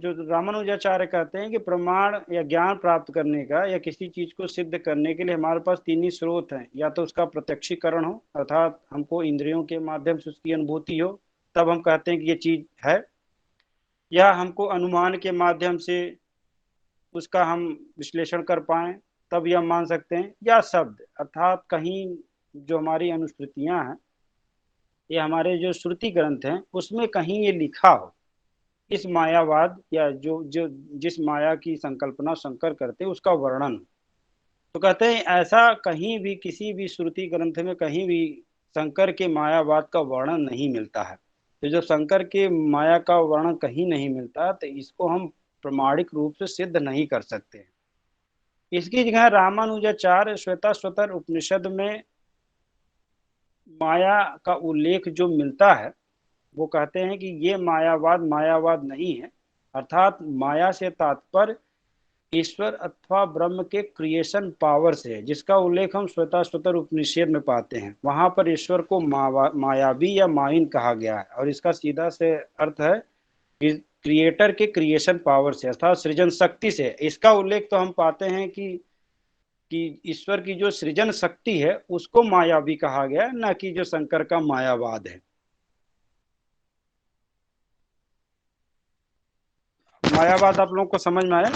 जो रामानुजाचार्य कहते हैं कि प्रमाण या ज्ञान प्राप्त करने का या किसी चीज को सिद्ध करने के लिए हमारे पास 3 ही स्रोत हैं, या तो उसका प्रत्यक्षीकरण हो अर्थात हमको इंद्रियों के माध्यम से उसकी अनुभूति हो तब हम कहते हैं कि ये चीज है, या हमको अनुमान के माध्यम से उसका हम विश्लेषण कर पाए तब यह मान सकते हैं, या शब्द अर्थात कहीं जो हमारी अनुश्रुतियां हैं ये हमारे जो श्रुति ग्रंथ हैं उसमें कहीं ये लिखा हो इस मायावाद या जो जो जिस माया की संकल्पना शंकर करते हैं उसका वर्णन। तो कहते हैं ऐसा कहीं भी किसी भी श्रुति ग्रंथ में कहीं भी शंकर के मायावाद का वर्णन नहीं मिलता है। तो जब शंकर के माया का वर्णन कहीं नहीं मिलता तो इसको हम प्रमाणिक रूप से सिद्ध नहीं कर सकते। इसकी जगह रामानुजाचार्य श्वेताश्वतर उपनिषद में माया का उल्लेख जो मिलता है वो कहते हैं कि ये मायावाद नहीं है, अर्थात माया से तात्पर्य ईश्वर अथवा ब्रह्म के क्रिएशन पावर से है, जिसका उल्लेख हम श्वेताश्वतर उपनिषद में पाते हैं। वहां पर ईश्वर को मायावी या माइन कहा गया है और इसका सीधा से अर्थ है कि क्रिएटर के क्रिएशन पावर से अर्थात सृजन शक्ति से। इसका उल्लेख तो हम पाते हैं कि ईश्वर की जो सृजन शक्ति है उसको मायावी कहा गया, न कि जो शंकर का मायावाद है। मायावाद आप लोगों को समझ में आया?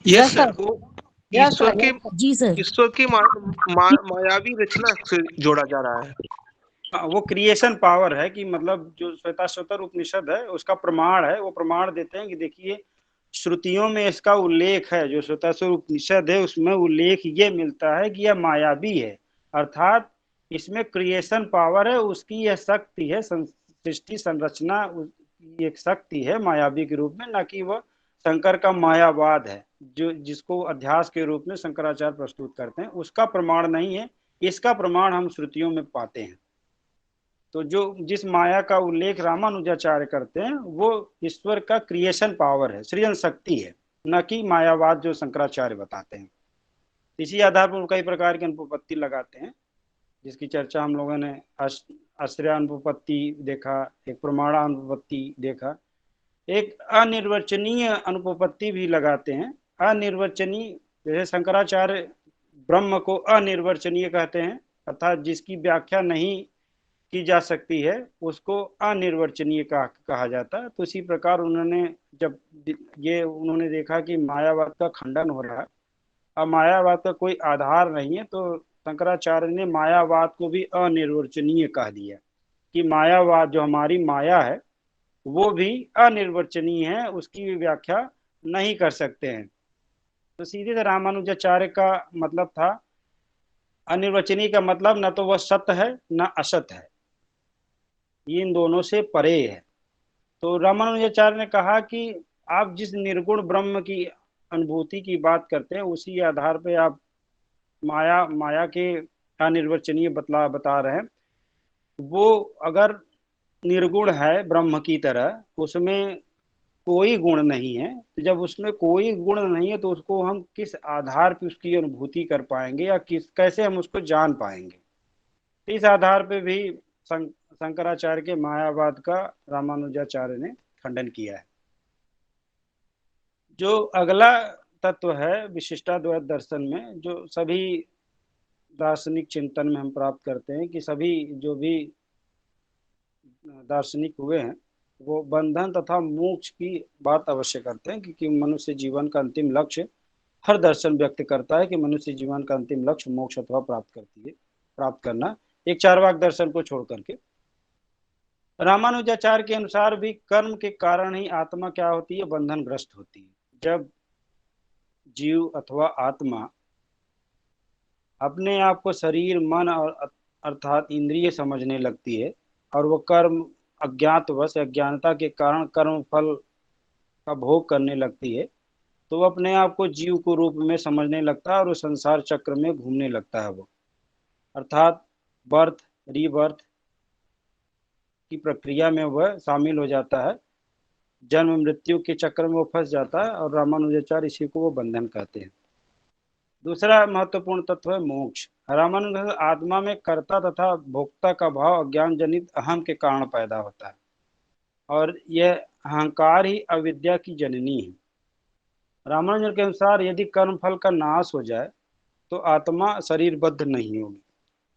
Yes sir. वो यस ईश्वर सर। के जी सर। ईश्वर की मायावी रचना से जोड़ा जा रहा है। वो क्रिएशन पावर है कि मतलब जो श्वेताश्वतर उपनिषद है उसका प्रमाण है, वो प्रमाण देते हैं कि देखिए श्रुतियों में इसका उल्लेख है, जो श्वेताश्वतर उपनिषद है उसमें उल्लेख ये मिलता है कि यह मायावी है, अर्थात इसमें क्रिएशन पावर है, उसकी यह शक्ति है, सृष्टि संरचना की एक शक्ति है मायावी के रूप में, न कि वह शंकर का मायावाद है जो जिसको अध्यास के रूप में शंकराचार्य प्रस्तुत करते हैं, उसका प्रमाण नहीं है। इसका प्रमाण हम श्रुतियों में पाते हैं। तो जो जिस माया का उल्लेख रामानुजाचार्य करते हैं वो ईश्वर का क्रिएशन पावर है, सृजन शक्ति है, न कि मायावाद जो शंकराचार्य बताते हैं। इसी आधार पर कई प्रकार की अनुपपत्ति लगाते हैं, जिसकी चर्चा हम लोगों ने आश्रयानुपपत्ति देखा, एक प्रमाणानुपपत्ति देखा, एक अनिर्वचनीय अनुपपत्ति भी लगाते हैं। अनिर्वचनीय जैसे शंकराचार्य ब्रह्म को अनिर्वचनीय कहते हैं, अर्थात जिसकी व्याख्या नहीं की जा सकती है उसको अनिर्वचनीय कहा जाता है। तो इसी प्रकार उन्होंने जब ये उन्होंने देखा कि मायावाद का खंडन हो रहा है, अब मायावाद का कोई आधार नहीं है, तो शंकराचार्य ने मायावाद को भी अनिर्वचनीय कह दिया कि मायावाद जो हमारी माया है वो भी अनिर्वचनीय है, उसकी व्याख्या नहीं कर सकते हैं। तो सीधे रामानुजाचार्य का मतलब था अनिर्वचनीय का मतलब न तो वह सत्य है न असत है, ये इन दोनों से परे है। तो रामानुजाचार्य ने कहा कि आप जिस निर्गुण ब्रह्म की अनुभूति की बात करते हैं उसी आधार पे आप माया के अनिर्वचनीय बता रहे हैं। वो अगर निर्गुण है ब्रह्म की तरह, उसमें कोई गुण नहीं है, तो जब उसमें कोई गुण नहीं है तो उसको हम किस आधार पर उसकी अनुभूति कर पाएंगे या कैसे हम उसको जान पाएंगे। इस आधार पे भी शंकराचार्य के मायावाद का रामानुजाचार्य ने खंडन किया है। जो अगला तत्व है विशिष्टाद्वैत दर्शन में, जो सभी दार्शनिक चिंतन में हम प्राप्त करते हैं कि सभी जो भी दार्शनिक हुए हैं वो बंधन तथा मोक्ष की बात अवश्य करते हैं, क्योंकि मनुष्य जीवन का अंतिम लक्ष्य हर दर्शन व्यक्त करता है कि मनुष्य जीवन का अंतिम लक्ष्य मोक्ष अथवा प्राप्त करना, एक चार्वाक दर्शन को छोड़ करके। रामानुजाचार्य के अनुसार भी कर्म के कारण ही आत्मा क्या होती है, बंधनग्रस्त होती है। जब जीव अथवा आत्मा अपने आप को शरीर मन और अर्थात इंद्रिय समझने लगती है और वो कर्म अज्ञातवश अज्ञानता के कारण कर्म फल का भोग करने लगती है, तो वो अपने आप को जीव को रूप में समझने लगता है और वो संसार चक्र में घूमने लगता है। वो अर्थात बर्थ रीबर्थ की प्रक्रिया में वह शामिल हो जाता है, जन्म मृत्यु के चक्र में वो फंस जाता है, और रामानुजाचार्य इसी को वो बंधन कहते हैं। दूसरा महत्वपूर्ण तत्व है मोक्ष। रामानुजाचार्य आत्मा में कर्ता तथा भोक्ता का भाव अज्ञान जनित अहम के कारण पैदा होता है, और यह अहंकार ही अविद्या की जननी है। रामानुजाचार्य के अनुसार यदि कर्म फल का नाश हो जाए तो आत्मा शरीरबद्ध नहीं होगी,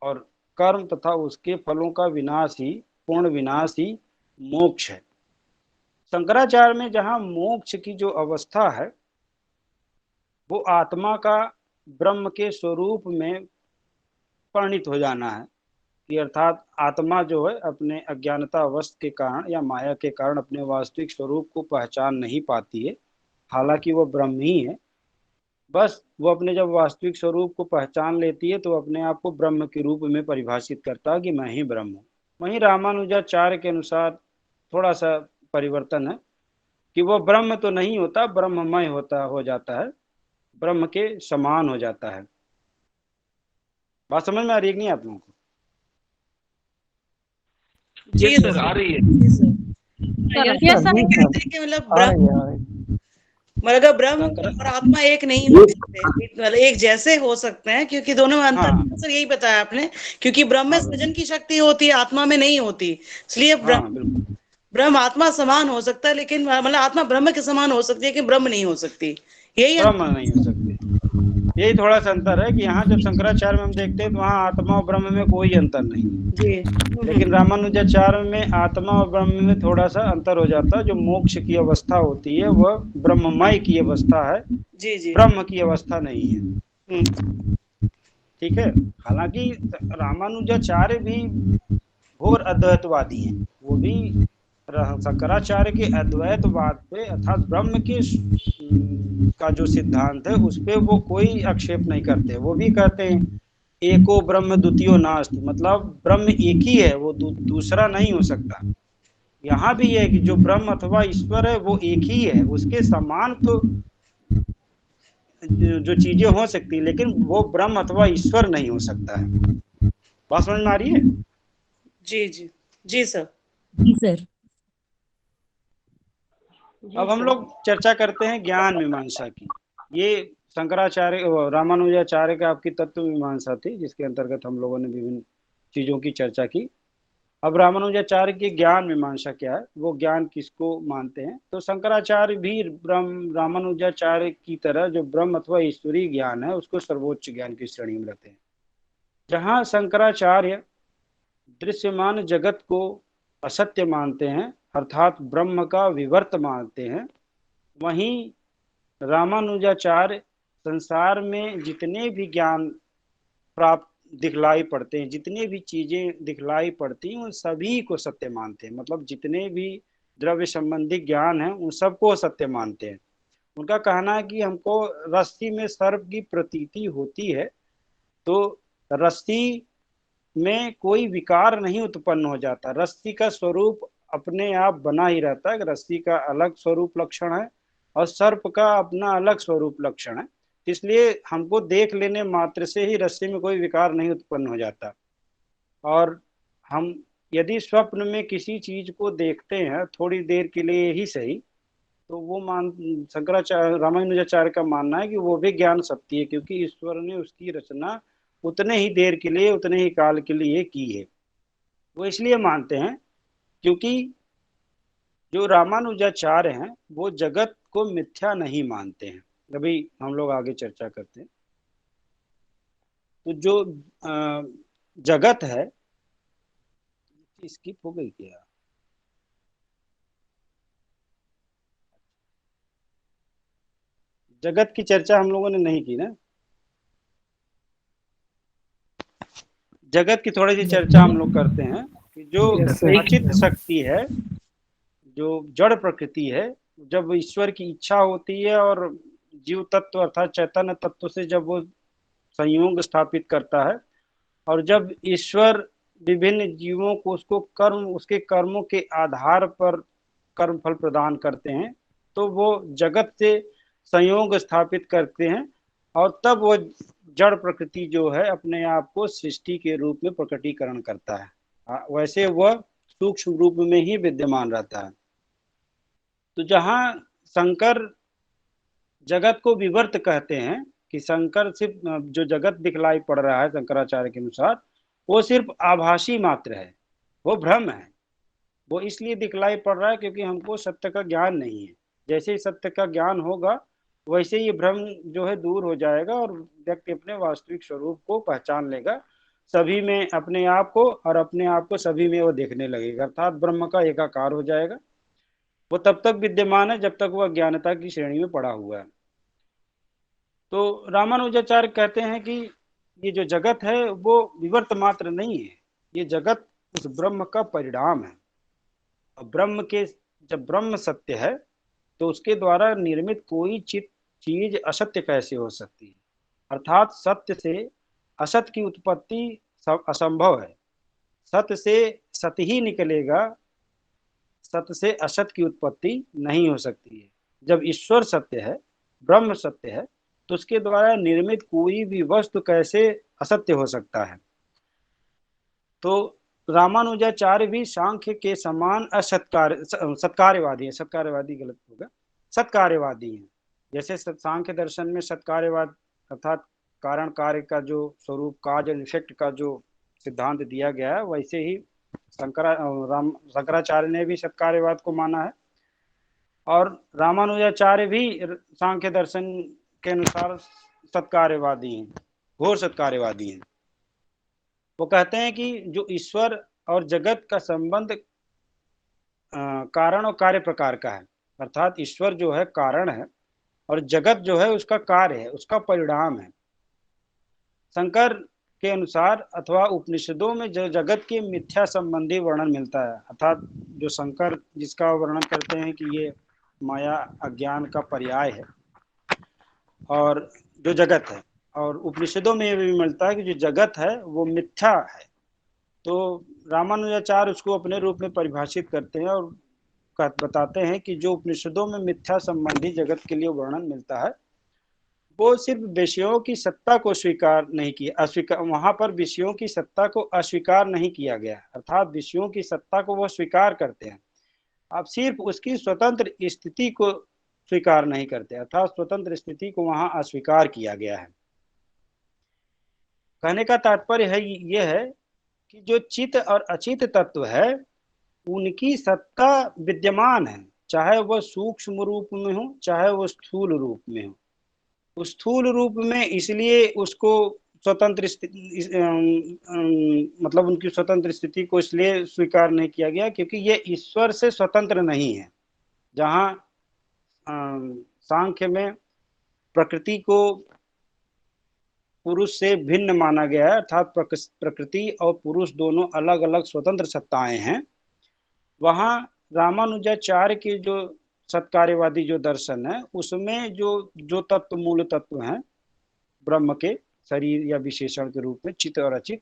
और कर्म तथा उसके फलों का विनाश ही, पूर्ण विनाश ही मोक्ष है। शंकराचार्य में जहाँ मोक्ष की जो अवस्था है वो आत्मा का ब्रह्म के स्वरूप में परिणित हो जाना है, कि अर्थात आत्मा जो है अपने अज्ञानता अवस्था के कारण या माया के कारण अपने वास्तविक स्वरूप को पहचान नहीं पाती है, हालांकि वह ब्रह्म ही है। बस वो अपने जब वास्तविक स्वरूप को पहचान लेती है तो अपने आप को ब्रह्म के रूप में परिभाषित करता है कि मैं ही ब्रह्म हूँ। वहीं रामानुजाचार्य के अनुसार थोड़ा सा परिवर्तन है कि वह ब्रह्म तो नहीं होता, ब्रह्ममय हो जाता है, ब्रह्म के समान हो जाता है। बात समझ में आ रही है कि नहीं आप लोगों को? जी सर आ रही है। मतलब अगर ब्रह्म और आत्मा एक नहीं हो सकते, मतलब एक जैसे हो सकते हैं, क्योंकि दोनों में अंतर सर यही बताया आपने, क्योंकि ब्रह्म में सृजन की शक्ति होती है, आत्मा में नहीं होती, इसलिए ब्रह्म आत्मा समान हो सकता है, लेकिन मतलब आत्मा ब्रह्म के समान हो सकती है, लेकिन ब्रह्म नहीं हो सकती। यही ब्रह्म नहीं हो सकती। यही थोड़ा सा अंतर है कि यहाँ जब शंकराचार्य में हम देखते हैं तो वहाँ आत्मा और ब्रह्म में कोई अंतर नहीं, जी लेकिन रामानुजाचार्य में आत्मा और ब्रह्म में थोड़ा सा अंतर हो जाता है। जो मोक्ष की अवस्था होती है वह ब्रह्ममय की अवस्था है, जी जी ब्रह्म की अवस्था नहीं है। ठीक है। हालांकि रामानुजाचार्य भी घोर अद्वैतवादी हैं, वो भी शंकराचार्य के अद्वैतवाद पे अर्थात ब्रह्म के का जो सिद्धांत है उस पे वो कोई आक्षेप नहीं करते। वो भी कहते हैं एको ब्रह्म द्वितीयो नास्ति, मतलब ब्रह्म एक ही है, वो दूसरा नहीं हो सकता। यहाँ भी है कि जो ब्रह्म अथवा ईश्वर है वो एक ही है, उसके समान तो जो चीजें हो सकती, लेकिन वो ब्रह्म अथवा ईश्वर नहीं हो सकता है। बात समझ में आ रही है? जी जी जी सर। जी सर। अब हम लोग चर्चा करते हैं ज्ञान मीमांसा की। ये शंकराचार्य रामानुजाचार्य का आपकी तत्व मीमांसा थी, जिसके अंतर्गत हम लोगों ने विभिन्न चीजों की चर्चा की। अब रामानुजाचार्य की ज्ञान मीमांसा क्या है, वो ज्ञान किसको मानते हैं? तो शंकराचार्य भी रामानुजाचार्य की तरह जो ब्रह्म अथवा ईश्वरीय ज्ञान है उसको सर्वोच्च ज्ञान की श्रेणी में रखते हैं। जहाँ शंकराचार्य दृश्यमान जगत को असत्य मानते हैं अर्थात ब्रह्म का विवर्त मानते हैं, वहीं रामानुजाचार्य संसार में जितने भी ज्ञान प्राप्त दिखलाई पड़ते हैं, जितने भी चीजें दिखलाई पड़ती हैं उन सभी को सत्य मानते हैं। मतलब जितने भी द्रव्य संबंधी ज्ञान है उन सबको सत्य मानते हैं। उनका कहना है कि हमको रस्सी में सर्प की प्रतीति होती है तो रस्सी में कोई विकार नहीं उत्पन्न हो जाता, रस्सी का स्वरूप अपने आप बना ही रहता है। रस्सी का अलग स्वरूप लक्षण है और सर्प का अपना अलग स्वरूप लक्षण है, इसलिए हमको देख लेने मात्र से ही रस्सी में कोई विकार नहीं उत्पन्न हो जाता। और हम यदि स्वप्न में किसी चीज को देखते हैं थोड़ी देर के लिए ही सही, तो वो शंकराचार्य रामानुजाचार्य का मानना है कि वो भी ज्ञान सत्य है, क्योंकि ईश्वर ने उसकी रचना उतने ही देर के लिए उतने ही काल के लिए की है। वो इसलिए मानते हैं क्योंकि जो रामानुजाचार्य हैं वो जगत को मिथ्या नहीं मानते हैं। अभी हम लोग आगे चर्चा करते हैं। तो जो जगत है, स्किप हो गई क्या? जगत की चर्चा हम लोगों ने नहीं की ना। जगत की थोड़ी सी चर्चा हम लोग करते हैं कि जो अचित शक्ति है, जो जड़ प्रकृति है, जब ईश्वर की इच्छा होती है और जीव तत्व अर्थात चैतन्य तत्व से जब वो संयोग स्थापित करता है और जब ईश्वर विभिन्न जीवों को उसके कर्मों के आधार पर कर्म फल प्रदान करते हैं, तो वो जगत से संयोग स्थापित करते हैं और तब वो जड़ प्रकृति जो है अपने आप को सृष्टि के रूप में प्रकटीकरण करता है। वैसे वह सूक्ष्म रूप में ही विद्यमान रहता है। तो जहाँ शंकर जगत को विवर्त कहते हैं कि शंकर सिर्फ जो जगत दिखलाई पड़ रहा है शंकराचार्य के अनुसार वो सिर्फ आभासी मात्र है, वो भ्रम है। वो इसलिए दिखलाई पड़ रहा है क्योंकि हमको सत्य का ज्ञान नहीं है। जैसे ही सत्य का ज्ञान होगा वैसे ये भ्रम जो है दूर हो जाएगा और व्यक्ति अपने वास्तविक स्वरूप को पहचान लेगा, सभी में अपने आप को और अपने आप को सभी में वो देखने लगेगा, अर्थात ब्रह्म का एकाकार हो जाएगा। वो तब तक विद्यमान है जब तक वह ज्ञानता की श्रेणी में पड़ा हुआ है। तो रामानुजाचार्य कहते हैं कि ये जो जगत है वो विवर्त मात्र नहीं है, ये जगत उस ब्रह्म का परिणाम है। जब ब्रह्म सत्य है तो उसके द्वारा निर्मित कोई चीज असत्य कैसे हो सकती है? अर्थात सत्य से असत की उत्पत्ति असंभव है, सत्य से सत्य ही निकलेगा, सत्य से असत की उत्पत्ति नहीं हो सकती है। जब ईश्वर सत्य है, ब्रह्म सत्य है, तो उसके द्वारा निर्मित कोई भी वस्तु कैसे असत्य हो सकता है? तो रामानुजाचार्य भी सांख्य के समान सत्कार्यवादी है। सत्कार्यवादी गलत होगा, सत्कार्यवादी हैं। जैसे सांख्य दर्शन में सत्कार्यवाद अर्थात कारण कार्य का जो स्वरूप काज और इफेक्ट का जो सिद्धांत दिया गया है, वैसे ही शंकराचार्य ने भी सत्कार्यवाद को माना है। और रामानुजाचार्य भी सांख्य दर्शन के अनुसार सत्कार्यवादी हैं, घोर सत्कार्यवादी हैं। वो कहते हैं कि जो ईश्वर और जगत का संबंध कारण और कार्य प्रकार का है, अर्थात ईश्वर जो है कारण है और जगत जो है उसका कार्य है, उसका परिणाम है। शंकर के अनुसार अथवा उपनिषदों में जो जगत के मिथ्या संबंधी वर्णन मिलता है, अर्थात जो शंकर जिसका वर्णन करते हैं कि ये माया अज्ञान का पर्याय है और जो जगत है, और उपनिषदों में ये भी मिलता है कि जो जगत है वो मिथ्या है। तो रामानुजाचार्य उसको अपने रूप में परिभाषित करते हैं और बताते हैं कि जो उपनिषदों में मिथ्या संबंधी जगत के लिए वर्णन मिलता है वो सिर्फ विषयों की सत्ता को स्वीकार नहीं किया, अस्वीकार, वहां पर विषयों की सत्ता को अस्वीकार नहीं किया गया, अर्थात विषयों की सत्ता को वो स्वीकार करते हैं, आप सिर्फ उसकी स्वतंत्र स्थिति को स्वीकार नहीं करते, अर्थात स्वतंत्र स्थिति को वहां अस्वीकार किया गया है। कहने का तात्पर्य है ये है कि जो चित और अचित तत्व है उनकी सत्ता विद्यमान है, चाहे वह सूक्ष्म रूप में हो चाहे वह स्थूल रूप में हो। उस स्थूल रूप में इसलिए उसको स्वतंत्र मतलब उनकी स्वतंत्र स्थिति को इसलिए स्वीकार नहीं किया गया क्योंकि ये ईश्वर से स्वतंत्र नहीं है। जहाँ सांख्य में प्रकृति को पुरुष से भिन्न माना गया है, अर्थात प्रकृति और पुरुष दोनों अलग अलग स्वतंत्र सत्ताएं हैं, वहाँ रामानुजाचार्य के जो सत्कार्यवादी जो दर्शन है उसमें जो तत्व मूल तत्व हैं ब्रह्म के शरीर या विशेषण के रूप में चित और अचित,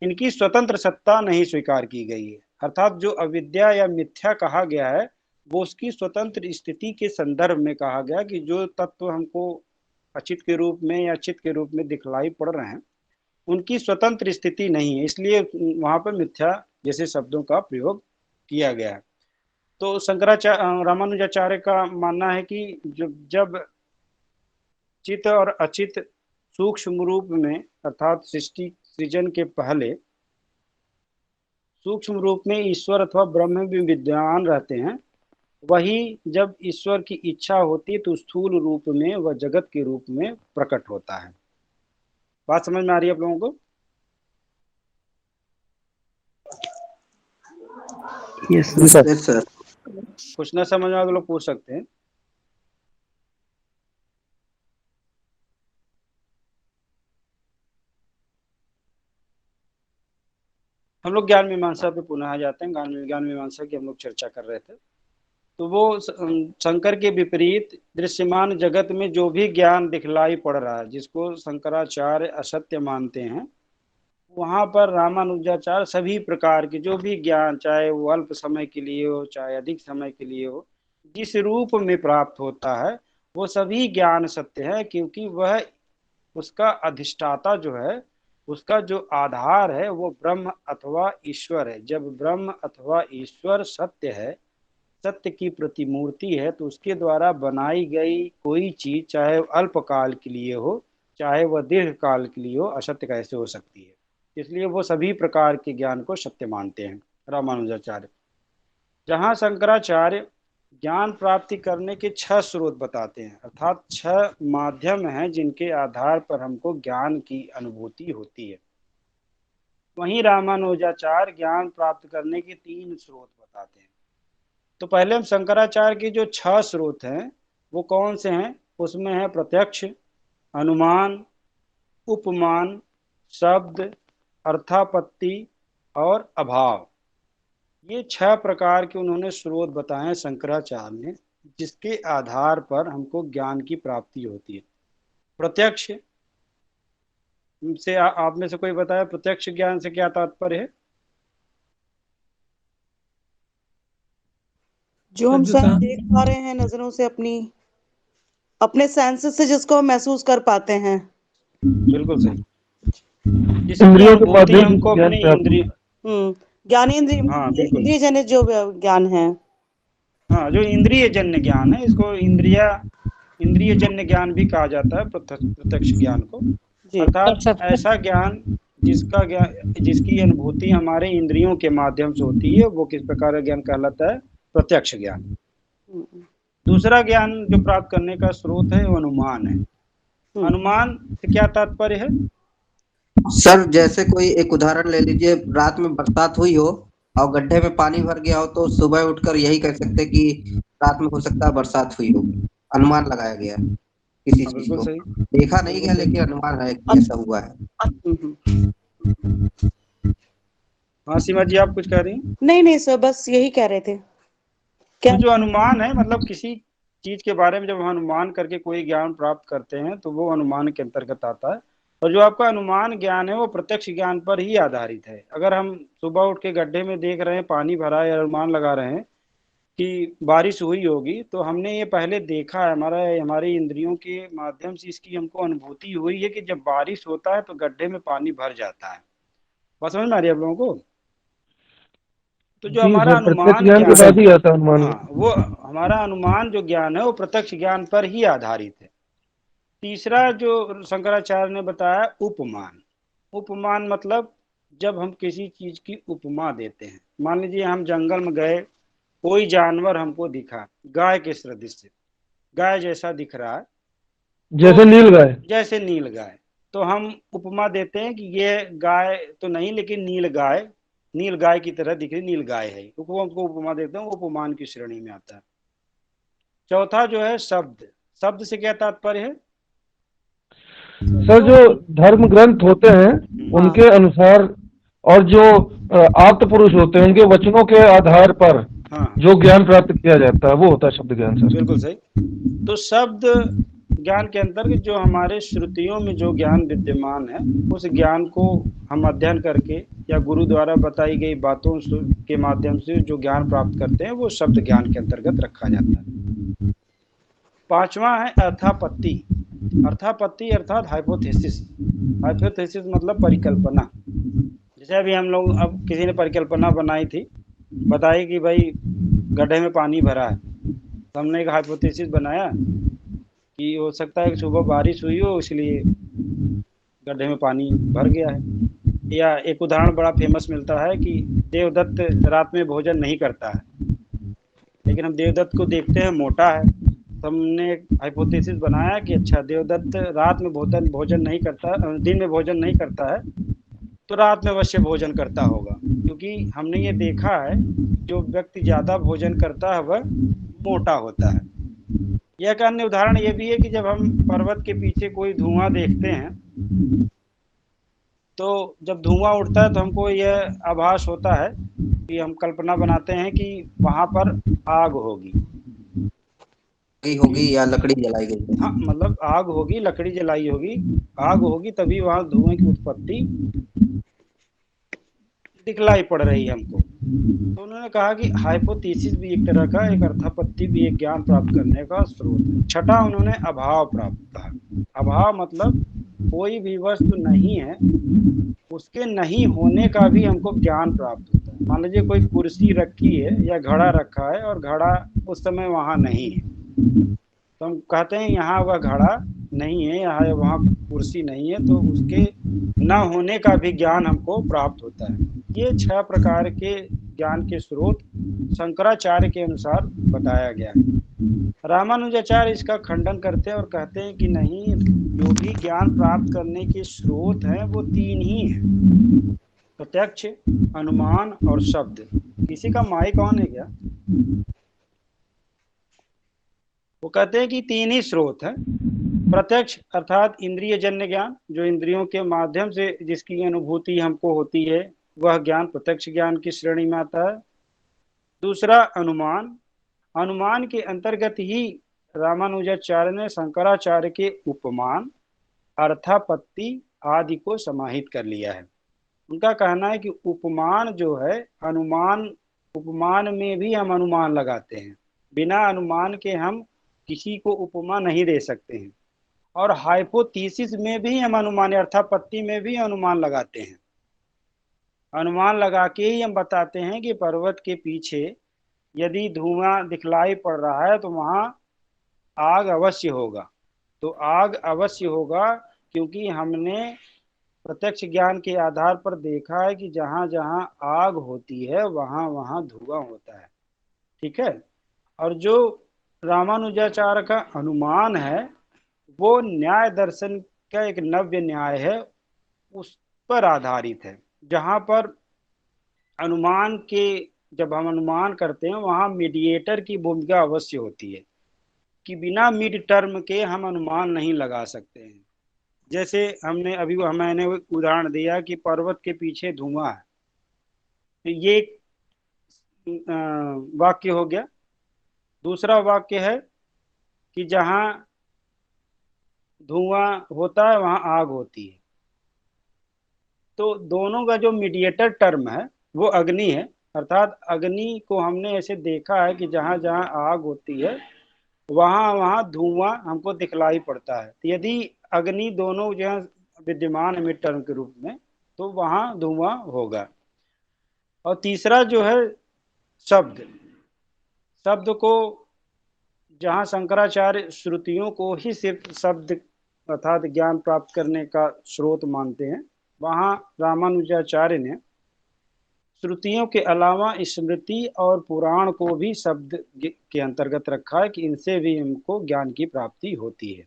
इनकी स्वतंत्र सत्ता नहीं स्वीकार की गई है, अर्थात जो अविद्या या मिथ्या कहा गया है वो उसकी स्वतंत्र स्थिति के संदर्भ में कहा गया कि जो तत्व हमको अचित के रूप में या चित के रूप में दिखलाई पड़ रहे हैं उनकी स्वतंत्र स्थिति नहीं है, इसलिए वहां पर मिथ्या जैसे शब्दों का प्रयोग किया गया है। तो शंकराचार्य रामानुजाचार्य का मानना है कि जब चित और अचित सूक्ष्म रूप में अर्थात सृष्टि सृजन के पहले सूक्ष्म रूप में ईश्वर अथवा ब्रह्म भी विद्यमान रहते हैं, वही जब ईश्वर की इच्छा होती है तो स्थूल रूप में वह जगत के रूप में प्रकट होता है। बात समझ में आ रही है आप लोगों को? Yes sir. कुछ ना समझ में आए तो लोग पूछ सकते हैं। हम लोग ज्ञान मीमांसा पे पुनः आ जाते हैं। ज्ञान मीमांसा की हम लोग चर्चा कर रहे थे। तो वो शंकर के विपरीत दृश्यमान जगत में जो भी ज्ञान दिखलाई पड़ रहा है जिसको शंकराचार्य असत्य मानते हैं, वहां पर रामानुजाचार्य सभी प्रकार के जो भी ज्ञान, चाहे वो अल्प समय के लिए हो चाहे अधिक समय के लिए हो, जिस रूप में प्राप्त होता है वो सभी ज्ञान सत्य है, क्योंकि वह उसका अधिष्ठाता जो है, उसका जो आधार है वो ब्रह्म अथवा ईश्वर है। जब ब्रह्म अथवा ईश्वर सत्य है, सत्य की प्रतिमूर्ति है, तो उसके द्वारा बनाई गई कोई चीज चाहे अल्प काल के लिए हो चाहे वह दीर्घ काल के लिए हो, असत्य कैसे हो सकती है। इसलिए वो सभी प्रकार के ज्ञान को सत्य मानते हैं रामानुजाचार्य। जहाँ शंकराचार्य ज्ञान प्राप्ति करने के 6 स्रोत बताते हैं, अर्थात 6 माध्यम हैं जिनके आधार पर हमको ज्ञान की अनुभूति होती है, वहीं रामानुजाचार्य ज्ञान प्राप्त करने के 3 स्रोत बताते हैं। तो पहले हम शंकराचार्य के जो 6 स्रोत हैं वो कौन से हैं? उसमें है प्रत्यक्ष, अनुमान, उपमान, शब्द, अर्थापत्ति और अभाव। ये 6 प्रकार के उन्होंने स्रोत बताए हैं शंकराचार्य ने, जिसके आधार पर हमको ज्ञान की प्राप्ति होती है। प्रत्यक्ष से आप में से कोई बताया प्रत्यक्ष ज्ञान से क्या तात्पर्य है? जो हम स्वयं देख पा रहे हैं नजरों से, अपने सेंसेस से जिसको हम महसूस कर पाते हैं। बिल्कुल सही। इंद्रियों के माध्यम हमको अपनी इंद्रिय ज्ञानेंद्रिय, हाँ, इंद्रिय जनित जो ज्ञान है, हाँ, जो इंद्रिय जन्य ज्ञान है, इसको इंद्रिय जन्य ज्ञान भी कहा जाता है प्रत्यक्ष ज्ञान को। अर्थात ऐसा ज्ञान जिसकी अनुभूति हमारे इंद्रियों के माध्यम से होती है, वो किस प्रकार का ज्ञान कहलाता है? प्रत्यक्ष ज्ञान। दूसरा ज्ञान जो प्राप्त करने का स्रोत है वो अनुमान है। अनुमान से क्या तात्पर्य है? सर जैसे कोई एक उदाहरण ले लीजिए, रात में बरसात हुई हो और गड्ढे में पानी भर गया हो, तो सुबह उठकर यही कह सकते हैं कि रात में हो सकता है बरसात हुई होगी। अनुमान लगाया गया है किसी चीज बिल्कुल को, सही। देखा नहीं गया लेकिन अनुमान है कि ऐसा हुआ है। हाँ सीमा जी, आप कुछ कह रही हैं? नहीं नहीं सर, बस यही कह रहे थे। क्या तो जो अनुमान है, मतलब किसी चीज के बारे में जब हम अनुमान करके कोई ज्ञान प्राप्त करते हैं तो वो अनुमान के अंतर्गत आता है। और जो आपका अनुमान ज्ञान है वो प्रत्यक्ष ज्ञान पर ही आधारित है। अगर हम सुबह उठ के गड्ढे में देख रहे हैं पानी भरा है, या अनुमान लगा रहे हैं कि बारिश हुई होगी, तो हमने ये पहले देखा है, हमारी इंद्रियों के माध्यम से इसकी हमको अनुभूति हुई है कि जब बारिश होता है तो गड्ढे में पानी भर जाता है। बात समझ में आ रही है आप लोगों को? तो जो हमारा अनुमान ज्ञान हाँ, वो हमारा अनुमान जो ज्ञान है वो प्रत्यक्ष ज्ञान पर ही आधारित है। तीसरा जो शंकराचार्य ने बताया, उपमान। उपमान मतलब जब हम किसी चीज की उपमा देते हैं। मान लीजिए हम जंगल में गए, कोई जानवर हमको दिखा, गाय के सदृश से, गाय जैसा दिख रहा है, जैसे नील गाय। जैसे नील गाय, तो हम उपमा देते हैं कि ये गाय तो नहीं लेकिन नील गाय, नील गाय की तरह दिख रही नील गाय है, तो वो हमको उपमा देते हैं, वो उपमान की श्रेणी में आता है। चौथा जो है शब्द। शब्द से क्या तात्पर्य है? सर जो धर्म ग्रंथ होते हैं उनके अनुसार, और जो आप्त पुरुष होते हैं उनके वचनों के आधार पर हाँ, जो ज्ञान प्राप्त किया जाता है वो होता है शब्द ज्ञान सर। बिल्कुल सही। तो शब्द ज्ञान के अंतर्गत जो हमारे श्रुतियों में जो ज्ञान विद्यमान है, उस ज्ञान को हम अध्ययन करके या गुरु द्वारा बताई गई बातों के माध्यम से जो ज्ञान प्राप्त करते हैं वो शब्द ज्ञान के अंतर्गत रखा जाता है। पांचवा है अर्थापत्ति। अर्थापत्ति अर्थात हाइपोथेसिस। हाइपोथेसिस मतलब परिकल्पना। जैसे अभी हम लोग, अब किसी ने परिकल्पना बनाई थी, बताई कि भाई गड्ढे में पानी भरा है, तो हमने एक हाइपोथेसिस बनाया कि हो सकता है कि सुबह बारिश हुई हो इसलिए गड्ढे में पानी भर गया है। या एक उदाहरण बड़ा फेमस मिलता है कि देवदत्त रात में भोजन नहीं करता है, लेकिन हम देवदत्त को देखते हैं मोटा है, तो हमने एक हाइपोथेसिस बनाया कि अच्छा देवदत्त रात में भोजन नहीं करता, दिन में भोजन नहीं करता है, तो रात में अवश्य भोजन करता होगा, क्योंकि हमने ये देखा है जो व्यक्ति ज्यादा भोजन करता है वह मोटा होता है। यह एक अन्य उदाहरण ये भी है कि जब हम पर्वत के पीछे कोई धुआं देखते हैं, तो जब धुआं उठता है तो हमको यह आभास होता है कि हम कल्पना बनाते हैं कि वहां पर आग होगी या लकड़ी जलाई गई। हाँ, मतलब आग होगी, लकड़ी जलाई होगी, आग होगी, तभी वहां धुएं की उत्पत्ति दिखलाई पड़ रही है हमको। तो उन्होंने कहा कि हाइपोथेसिस भी एक तरह का, एक अर्थापत्ति भी एक ज्ञान प्राप्त करने का स्रोत है। छठा उन्होंने अभाव प्राप्त कहा। अभाव मतलब कोई भी वस्तु नहीं है, उसके नहीं होने का भी हमको ज्ञान प्राप्त होता है। मान लीजिए कोई कुर्सी रखी है या घड़ा रखा है और घड़ा उस समय वहां नहीं है, तो हम कहते हैं यहाँ वह घड़ा नहीं है, यहाँ वहाँ कुर्सी नहीं है, तो उसके न होने का भी ज्ञान हमको प्राप्त होता है। ये 6 प्रकार के ज्ञान के स्रोत शंकराचार्य के अनुसार बताया गया है। रामानुजाचार्य इसका खंडन करते हैं और कहते हैं कि नहीं, जो भी ज्ञान प्राप्त करने के स्रोत हैं वो 3 ही हैं, प्रत्यक्ष, अनुमान और शब्द। किसी का माइक ऑन है क्या? वो कहते हैं कि 3 ही स्रोत हैं। प्रत्यक्ष अर्थात इंद्रिय जन्य ज्ञान, जो इंद्रियों के माध्यम से जिसकी अनुभूति हमको होती है, वह ज्ञान प्रत्यक्ष ज्ञान की श्रेणी में आता है। दूसरा अनुमान। अनुमान के अंतर्गत ही रामानुजाचार्य ने शंकराचार्य के उपमान, अर्थापत्ति आदि को समाहित कर लिया है। उनका कहना है कि उपमान जो है, अनुमान, उपमान में भी हम अनुमान लगाते हैं, बिना अनुमान के हम किसी को उपमा नहीं दे सकते हैं। और हाइपोथेसिस में भी हम अनुमान, अर्थापत्ति में भी अनुमान लगाते हैं। अनुमान लगा के ही हम बताते हैं कि पर्वत के पीछे यदि धुआं दिखलाई पड़ रहा है तो वहां आग अवश्य होगा। तो आग अवश्य होगा क्योंकि हमने प्रत्यक्ष ज्ञान के आधार पर देखा है कि जहां जहां आग होती है वहां वहां धुआं होता है। ठीक है। और जो रामानुजाचार्य का अनुमान है वो न्याय दर्शन का एक नव्य न्याय है, उस पर आधारित है, जहां पर अनुमान के जब हम अनुमान करते हैं वहां मीडिएटर की भूमिका अवश्य होती है कि बिना मिड टर्म के हम अनुमान नहीं लगा सकते हैं। जैसे मैंने एक उदाहरण दिया कि पर्वत के पीछे धुआं है, तो ये एक वाक्य हो गया। दूसरा वाक्य है कि जहां धुआं होता है वहां आग होती है। तो दोनों का जो मीडिएटर टर्म है वो अग्नि है, अर्थात अग्नि को हमने ऐसे देखा है कि जहां जहां आग होती है वहां वहां धुआं हमको दिखलाई पड़ता है। तो यदि अग्नि दोनों जो है विद्यमान है मिड टर्म के रूप में, तो वहां धुआं होगा। और तीसरा जो है शब्द, शब्द को जहां शंकराचार्य श्रुतियों को ही सिर्फ शब्द अर्थात ज्ञान प्राप्त करने का स्रोत मानते हैं, वहां रामानुजाचार्य ने श्रुतियों के अलावा स्मृति और पुराण को भी शब्द के अंतर्गत रखा है कि इनसे भी हमको ज्ञान की प्राप्ति होती है।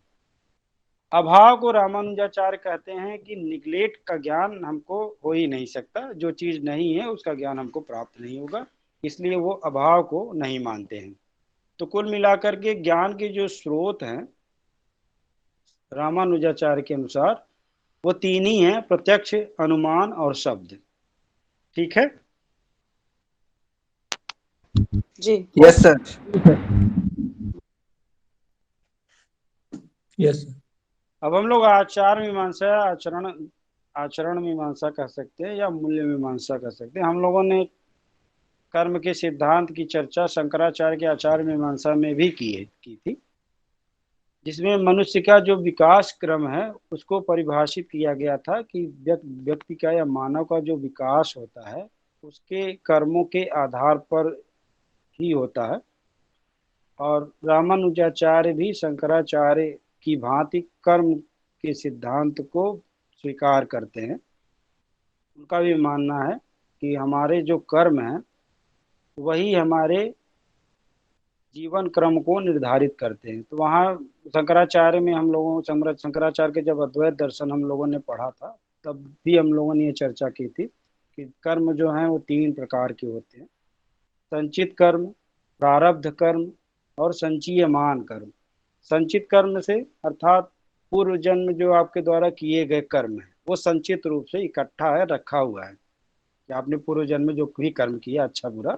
अभाव को रामानुजाचार्य कहते हैं कि निगलेक्ट का ज्ञान हमको हो ही नहीं सकता, जो चीज नहीं है उसका ज्ञान हमको प्राप्त नहीं होगा, इसलिए वो अभाव को नहीं मानते हैं। तो कुल मिलाकर के ज्ञान के जो स्रोत हैं रामानुजाचार्य के अनुसार वो तीन ही हैं, प्रत्यक्ष, अनुमान और शब्द। ठीक है जी। Yes sir. यस। अब हम लोग आचार मीमांसा, आचरण मीमांसा कह सकते हैं या मूल्य मीमांसा कह सकते हैं। हम लोगों ने कर्म के सिद्धांत की चर्चा शंकराचार्य के आचार मीमांसा में भी की थी, जिसमें मनुष्य का जो विकास क्रम है उसको परिभाषित किया गया था कि व्यक्ति का या मानव का जो विकास होता है उसके कर्मों के आधार पर ही होता है। और रामानुजाचार्य भी शंकराचार्य की भांति कर्म के सिद्धांत को स्वीकार करते हैं। उनका भी मानना है कि हमारे जो कर्म हैं वही हमारे जीवन क्रम को निर्धारित करते हैं। तो वहाँ शंकराचार्य में शंकराचार्य के जब अद्वैत दर्शन हम लोगों ने पढ़ा था तब भी हम लोगों ने ये चर्चा की थी कि कर्म जो हैं वो तीन प्रकार के होते हैं, संचित कर्म, प्रारब्ध कर्म और संचीयमान कर्म। संचित कर्म से अर्थात पूर्व जन्म जो आपके द्वारा किए गए कर्म है वो संचित रूप से इकट्ठा है, रखा हुआ है कि आपने पूर्व जन्म में जो भी कर्म किया अच्छा बुरा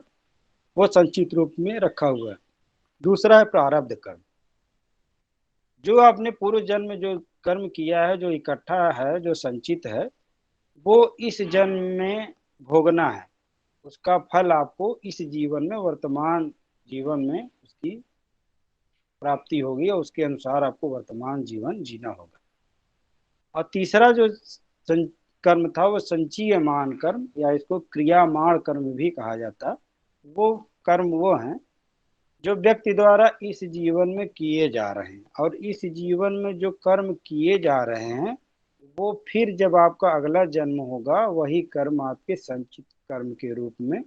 वो संचित रूप में रखा हुआ है। दूसरा है प्रारब्ध कर्म, जो आपने पूर्व जन्म में जो कर्म किया है, जो इकट्ठा है, जो संचित है, वो इस जन्म में भोगना है, उसका फल आपको इस जीवन में, वर्तमान जीवन में उसकी प्राप्ति होगी और उसके अनुसार आपको वर्तमान जीवन जीना होगा। और तीसरा जो कर्म था वो संचीयमान कर्म या इसको क्रियामाण कर्म भी कहा जाता है। वो कर्म वो हैं जो व्यक्ति द्वारा इस जीवन में किए जा रहे हैं, और इस जीवन में जो कर्म किए जा रहे हैं वो फिर जब आपका अगला जन्म होगा वही कर्म आपके संचित कर्म के रूप में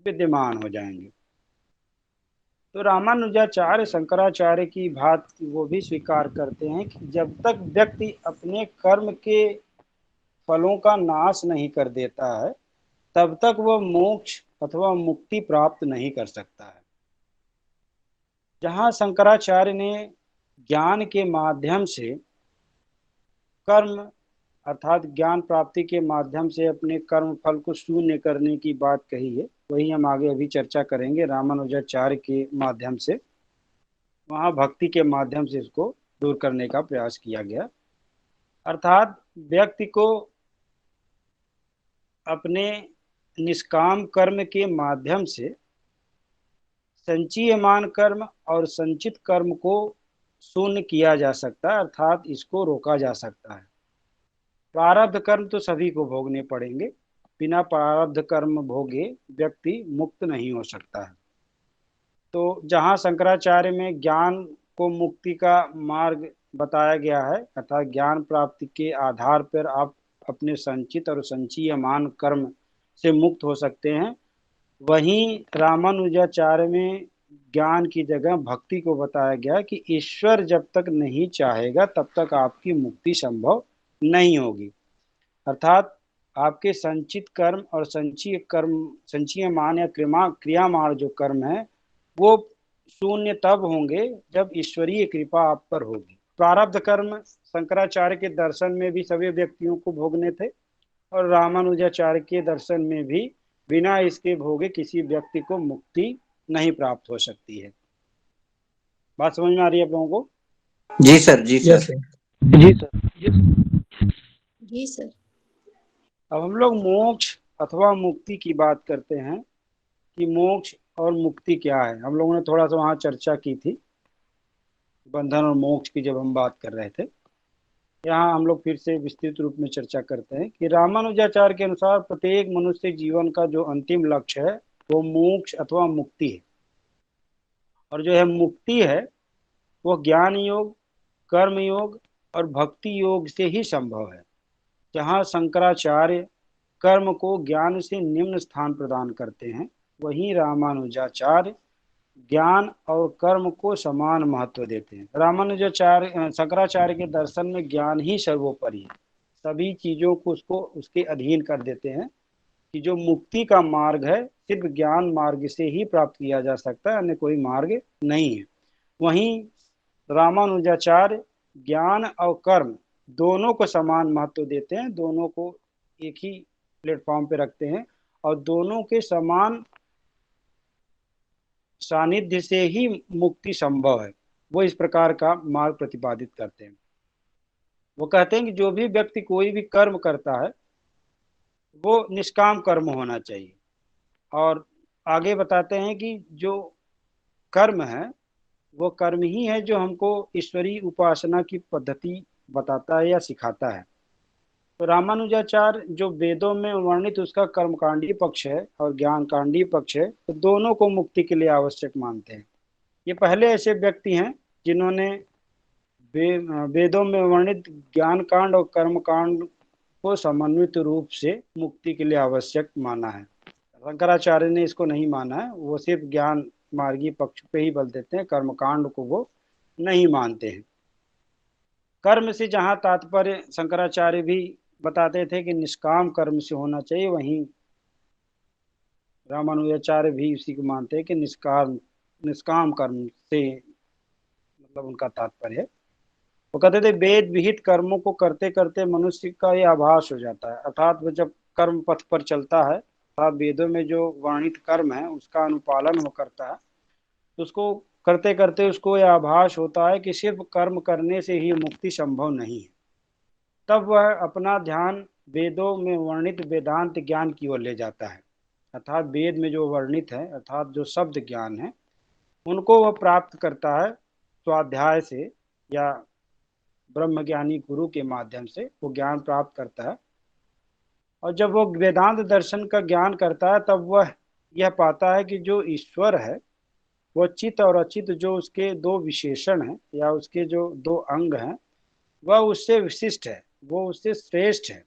विद्यमान हो जाएंगे। तो रामानुजाचार्य शंकराचार्य की बात वो भी स्वीकार करते हैं कि जब तक व्यक्ति अपने कर्म के फलों का नाश नहीं कर देता है तब तक वह मोक्ष अथवा मुक्ति प्राप्त नहीं कर सकता है। जहाँ शंकराचार्य ने ज्ञान के माध्यम से कर्म अर्थात ज्ञान प्राप्ति के माध्यम से अपने कर्म फल को शून्य करने की बात कही है, वही हम आगे अभी चर्चा करेंगे रामानुजाचार्य के माध्यम से। वहाँ भक्ति के माध्यम से इसको दूर करने का प्रयास किया गया, अर्थात व्यक्ति को अपने निष्काम कर्म के माध्यम से संचीयमान कर्म और संचित कर्म को शून्य किया जा सकता है, अर्थात इसको रोका जा सकता है। प्रारब्ध कर्म तो सभी को भोगने पड़ेंगे, बिना प्रारब्ध कर्म भोगे व्यक्ति मुक्त नहीं हो सकता है। तो जहाँ शंकराचार्य में ज्ञान को मुक्ति का मार्ग बताया गया है, अर्थात ज्ञान प्राप्ति के आधार पर आप अपने संचित और संचीयमान कर्म से मुक्त हो सकते हैं, वहीं रामानुजाचार्य में ज्ञान की जगह भक्ति को बताया गया कि ईश्वर जब तक नहीं चाहेगा तब तक आपकी मुक्ति संभव नहीं होगी। अर्थात आपके संचित कर्म और संचीय मान या क्रियामान जो कर्म है वो शून्य तब होंगे जब ईश्वरीय कृपा आप पर होगी। प्रारब्ध कर्म शंकराचार्य के दर्शन में भी सभी व्यक्तियों को भोगने थे और रामानुजाचार्य के दर्शन में भी बिना इसके भोगे किसी व्यक्ति को मुक्ति नहीं प्राप्त हो सकती है। बात समझ में आ रही है आप लोगों को? जी सर, जी सर, जी सर। जी सर। अब हम लोग मोक्ष अथवा मुक्ति की बात करते हैं कि मोक्ष और मुक्ति क्या है। हम लोगों ने थोड़ा सा वहाँ चर्चा की थी बंधन और मोक्ष की जब हम बात कर रहे थे। यहाँ हम लोग फिर से विस्तृत रूप में चर्चा करते हैं कि रामानुजाचार्य के अनुसार प्रत्येक मनुष्य जीवन का जो अंतिम लक्ष्य है वो मोक्ष अथवा मुक्ति है। और जो है मुक्ति है वो ज्ञान योग, कर्म योग और भक्ति योग से ही संभव है। जहाँ शंकराचार्य कर्म को ज्ञान से निम्न स्थान प्रदान करते हैं, वहीं रामानुजाचार्य ज्ञान और कर्म को समान महत्व देते हैं। रामानुजाचार्य शंकराचार्य के दर्शन में ज्ञान ही सर्वोपरि है, सभी चीजों को उसके अधीन कर देते हैं कि जो मुक्ति का मार्ग है सिर्फ ज्ञान मार्ग से ही प्राप्त किया जा सकता है, अन्य कोई मार्ग नहीं है। वहीं रामानुजाचार्य ज्ञान और कर्म दोनों को समान महत्व देते हैं, दोनों को एक ही प्लेटफॉर्म पे रखते हैं और दोनों के समान सानिध्य से ही मुक्ति संभव है। वो इस प्रकार का मार्ग प्रतिपादित करते हैं। वो कहते हैं कि जो भी व्यक्ति कोई भी कर्म करता है वो निष्काम कर्म होना चाहिए। और आगे बताते हैं कि जो कर्म है वो कर्म ही है जो हमको ईश्वरीय उपासना की पद्धति बताता है या सिखाता है। तो रामानुजाचार्य जो वेदों में वर्णित उसका कर्मकांडीय पक्ष है और ज्ञान कांडीय पक्ष है, तो दोनों को मुक्ति के लिए आवश्यक मानते हैं। ये पहले ऐसे व्यक्ति हैं जिन्होंने वेदों में वर्णित ज्ञान कांड और कर्म कांड को समन्वित रूप से मुक्ति के लिए आवश्यक माना है। शंकराचार्य ने इसको नहीं माना है, वो सिर्फ ज्ञान मार्गीय पक्ष पे ही बल देते हैं, कर्मकांड को वो नहीं मानते हैं। कर्म से जहाँ तात्पर्य शंकराचार्य भी बताते थे कि निष्काम कर्म से होना चाहिए, वहीं रामानुजाचार्य भी उसी को मानते हैं कि निष्काम कर्म से मतलब उनका तात्पर्य है। वो कहते थे वेद विहित कर्मों को करते करते मनुष्य का ये आभास हो जाता है। अर्थात वो जब कर्म पथ पर चलता है, अर्थात वेदों में जो वर्णित कर्म है उसका अनुपालन वो करता है, तो उसको करते करते उसको यह आभास होता है कि सिर्फ कर्म करने से ही मुक्ति संभव नहीं है। तब वह अपना ध्यान वेदों में वर्णित वेदांत ज्ञान की ओर ले जाता है। अर्थात वेद में जो वर्णित है अर्थात जो शब्द ज्ञान है उनको वह प्राप्त करता है स्वाध्याय से या ब्रह्मज्ञानी गुरु के माध्यम से वो ज्ञान प्राप्त करता है। और जब वो वेदांत दर्शन का ज्ञान करता है तब वह यह पाता है कि जो ईश्वर है वो चित और अचित जो उसके दो विशेषण हैं या उसके जो दो अंग हैं वह उससे विशिष्ट है, वो उससे श्रेष्ठ है।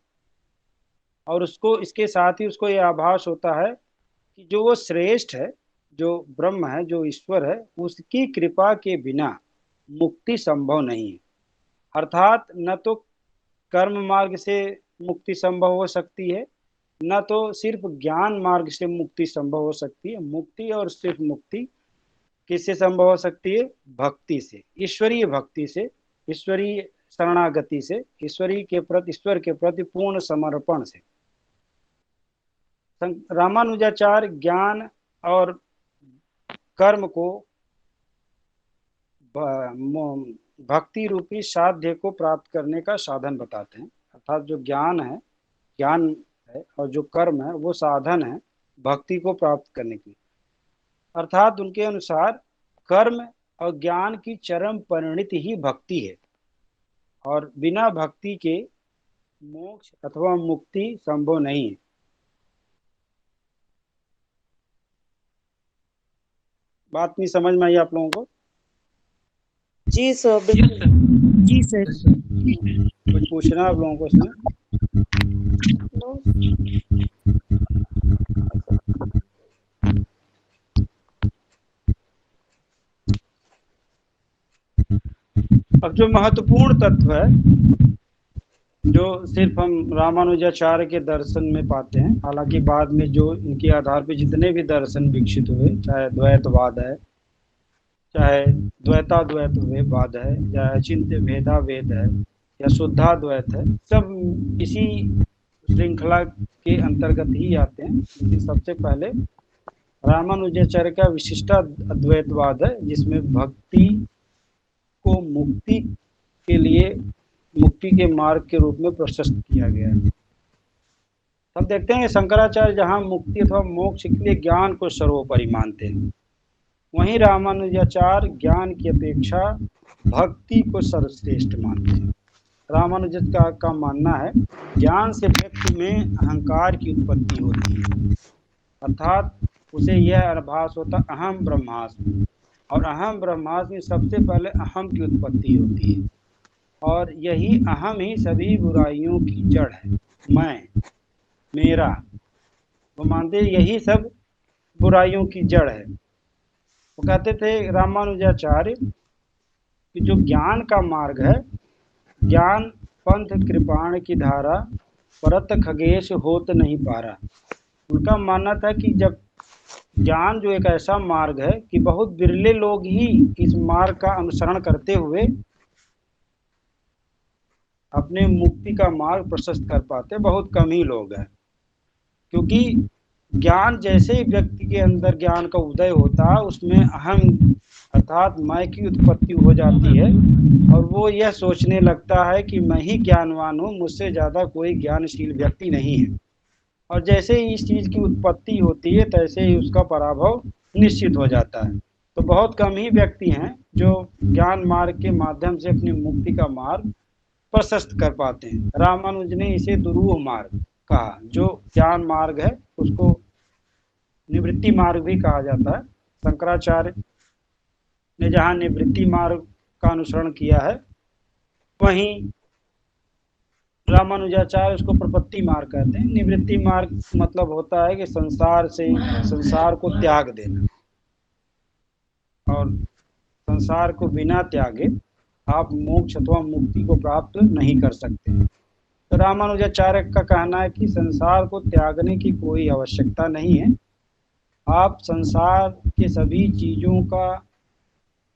और उसको इसके साथ ही उसको यह आभास होता है कि जो वो श्रेष्ठ है, जो ब्रह्म है, जो ईश्वर है, उसकी कृपा के बिना मुक्ति संभव नहीं है। अर्थात न तो कर्म मार्ग से मुक्ति संभव हो सकती है, न तो सिर्फ ज्ञान मार्ग से मुक्ति संभव हो सकती है। मुक्ति और सिर्फ मुक्ति किससे संभव हो सकती है? भक्ति से, ईश्वरीय भक्ति से, ईश्वरीय शरणागति से, ईश्वर के प्रति पूर्ण समर्पण से। रामानुजाचार्य ज्ञान और कर्म को भक्ति रूपी साध्य को प्राप्त करने का साधन बताते हैं। अर्थात जो ज्ञान है और जो कर्म है वो साधन है भक्ति को प्राप्त करने की। अर्थात उनके अनुसार कर्म और ज्ञान की चरम परिणति ही भक्ति है और बिना भक्ति के मोक्ष अथवा मुक्ति संभव नहीं है। बात नहीं समझ में आई आप लोगों को? जी सर, बिल्कुल। जी सर। कुछ पूछना है आप लोगों को इसमें? अब जो महत्वपूर्ण तत्व है जो सिर्फ हम रामानुजाचार्य के दर्शन में पाते हैं, हालांकि बाद में जो इनके आधार पर जितने भी दर्शन विकसित हुए, चाहे द्वैतवाद है, चाहे द्वैताद्वैत वाद है, या अचिंत्य भेदा वेद है, या शुद्धाद्वैत है, सब इसी श्रृंखला के अंतर्गत ही आते हैं। लेकिन सबसे पहले रामानुजाचार्य का विशिष्टा अद्वैतवाद है, जिसमें भक्ति को मुक्ति के लिए, मुक्ति के मार्ग के रूप में प्रशस्त किया गया है। हम देखते हैं शंकराचार्य जहाँ मुक्ति अथवा मोक्ष के लिए ज्ञान को सर्वोपरि मानते हैं, वहीं रामानुजाचार्य ज्ञान की अपेक्षा भक्ति को सर्वश्रेष्ठ मानते हैं। रामानुजाचार्य का मानना है ज्ञान से व्यक्ति में अहंकार की उत्पत्ति होती है, अर्थात उसे यह आभास होता अहम ब्रह्मास्मि, और अहम ब्रह्मास्मि सबसे पहले अहम की उत्पत्ति होती है, और यही अहम ही सभी बुराइयों की जड़ है। मैं, मेरा, वो मानते यही सब बुराइयों की जड़ है। वो कहते थे रामानुजाचार्य कि जो ज्ञान का मार्ग है, ज्ञान पंथ कृपाण की धारा, परत खगेश होत नहीं पारा। उनका मानना था कि जब ज्ञान जो एक ऐसा मार्ग है कि बहुत बिरले लोग ही इस मार्ग का अनुसरण करते हुए अपने मुक्ति का मार्ग प्रशस्त कर पाते, बहुत कम ही लोग हैं। क्योंकि ज्ञान जैसे ही व्यक्ति के अंदर ज्ञान का उदय होता है, उसमें अहम अर्थात मैं की उत्पत्ति हो जाती है, और वो यह सोचने लगता है कि मैं ही ज्ञानवान हूँ, मुझसे ज़्यादा कोई ज्ञानशील व्यक्ति नहीं है। और जैसे ही इस चीज़ की उत्पत्ति होती है, तैसे ही उसका पराभव निश्चित हो जाता है। तो बहुत कम ही व्यक्ति हैं जो ज्ञान मार्ग के माध्यम से अपनी मुक्ति का मार्ग प्रशस्त कर पाते हैं। रामानुज ने इसे दुरूह मार्ग कहा। जो ज्ञान मार्ग है उसको निवृत्ति मार्ग भी कहा जाता है। शंकराचार्य ने जहाँ निवृत्ति मार्ग का अनुसरण किया है, वहीं रामानुजाचार्य उसको प्रपत्ति मार्ग कहते हैं। निवृत्ति मार्ग मतलब होता है कि संसार को त्याग देना, और संसार को बिना त्यागे आप मोक्ष अथवा मुक्ति को प्राप्त नहीं कर सकते। तो रामानुजाचार्य का कहना है कि संसार को त्यागने की कोई आवश्यकता नहीं है। आप संसार के सभी चीज़ों का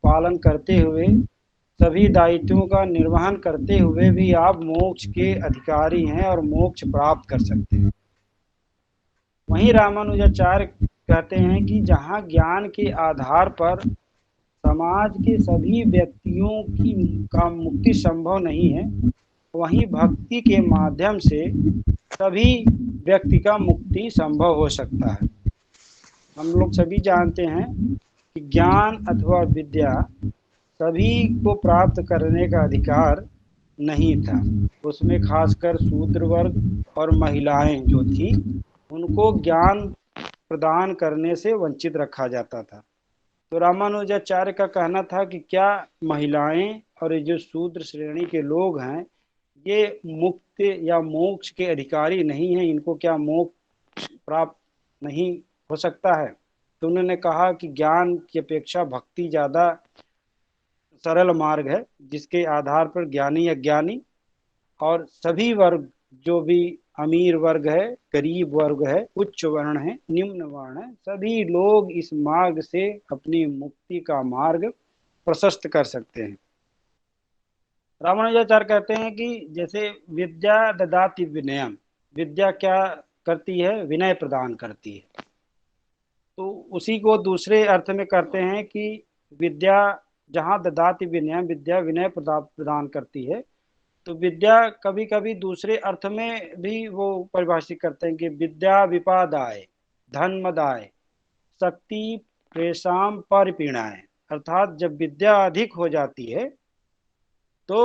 पालन करते हुए, सभी दायित्वों का निर्वहन करते हुए भी आप मोक्ष के अधिकारी हैं और मोक्ष प्राप्त कर सकते हैं। वहीं रामानुजाचार्य कहते हैं कि जहाँ ज्ञान के आधार पर समाज के सभी व्यक्तियों का मुक्ति संभव नहीं है, वहीं भक्ति के माध्यम से सभी व्यक्ति का मुक्ति संभव हो सकता है। हम लोग सभी जानते हैं कि ज्ञान अथवा विद्या सभी को प्राप्त करने का अधिकार नहीं था। उसमें खासकर शूद्र वर्ग और महिलाएं जो थी, उनको ज्ञान प्रदान करने से वंचित रखा जाता था। तो रामानुजाचार्य का कहना था कि क्या महिलाएं और ये जो शूद्र श्रेणी के लोग हैं, ये मुक्त या मोक्ष के अधिकारी नहीं हैं, इनको क्या मोक्ष प्राप्त नहीं हो सकता है? तो उन्होंने कहा कि ज्ञान की अपेक्षा भक्ति ज़्यादा सरल मार्ग है, जिसके आधार पर ज्ञानी अज्ञानी और सभी वर्ग, जो भी अमीर वर्ग है, गरीब वर्ग है, उच्च वर्ण है, निम्न वर्ण है, सभी लोग इस मार्ग से अपनी मुक्ति का मार्ग प्रशस्त कर सकते हैं। रामानुजाचार्य कहते हैं कि जैसे विद्या ददाति विनयम, विद्या क्या करती है? विनय प्रदान करती है। तो उसी को दूसरे अर्थ में करते हैं कि विद्या जहाँ ददाति विनयम, विद्या विनय प्रदान करती है। तो विद्या कभी कभी दूसरे अर्थ में भी वो परिभाषित करते हैं कि विद्या विपादाय, धन मदाय, शक्ति प्रेषाम परिपीणाय। अर्थात जब विद्या अधिक हो जाती है तो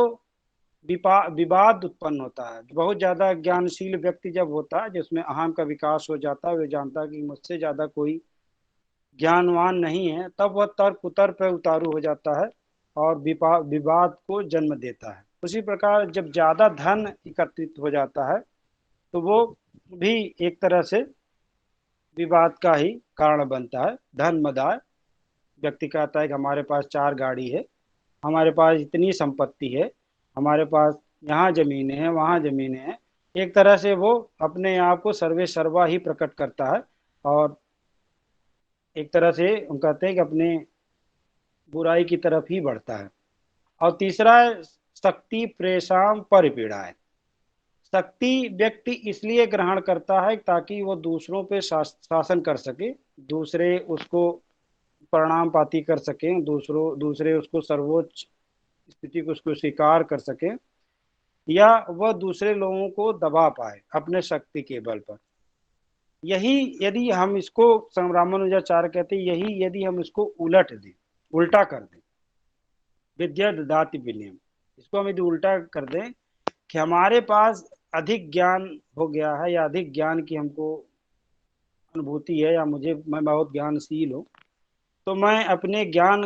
विवाद उत्पन्न होता है। बहुत ज़्यादा ज्ञानशील व्यक्ति जब होता है, जिसमें अहम का विकास हो जाता है, वे जानता है कि मुझसे ज़्यादा कोई ज्ञानवान नहीं है, तब वह तर्क कुतर्क पर उतारू हो जाता है और विवाद को जन्म देता है। उसी प्रकार जब ज़्यादा धन एकत्रित हो जाता है तो वो भी एक तरह से विवाद का ही कारण बनता है। धन मदाय, व्यक्ति कहता है कि हमारे पास 4 गाड़ी है, हमारे पास इतनी संपत्ति है, हमारे पास यहाँ जमीनें हैं, वहाँ जमीनें हैं। एक तरह से वो अपने आप को सर्वे सर्वा ही प्रकट करता है और एक तरह से हम कहते हैं कि अपने बुराई की तरफ ही बढ़ता है। और तीसरा है शक्ति प्रेषाम परिपीड़ा है। शक्ति व्यक्ति इसलिए ग्रहण करता है ताकि वो दूसरों पे शासन कर सके, दूसरे उसको परिणाम पाती कर सकें, दूसरे उसको सर्वोच्च स्थिति को उसको स्वीकार कर सकें, या वह दूसरे लोगों को दबा पाए अपने शक्ति के बल पर। यही यदि हम इसको रामानुजाचार्य कहते हैं, यही यदि हम इसको उलट दें, उल्टा कर दें, विद्या ददाति विनयम, इसको हम यदि उल्टा कर दें कि हमारे पास अधिक ज्ञान हो गया है या अधिक ज्ञान की हमको अनुभूति है या मैं बहुत ज्ञानशील हूँ, तो मैं अपने ज्ञान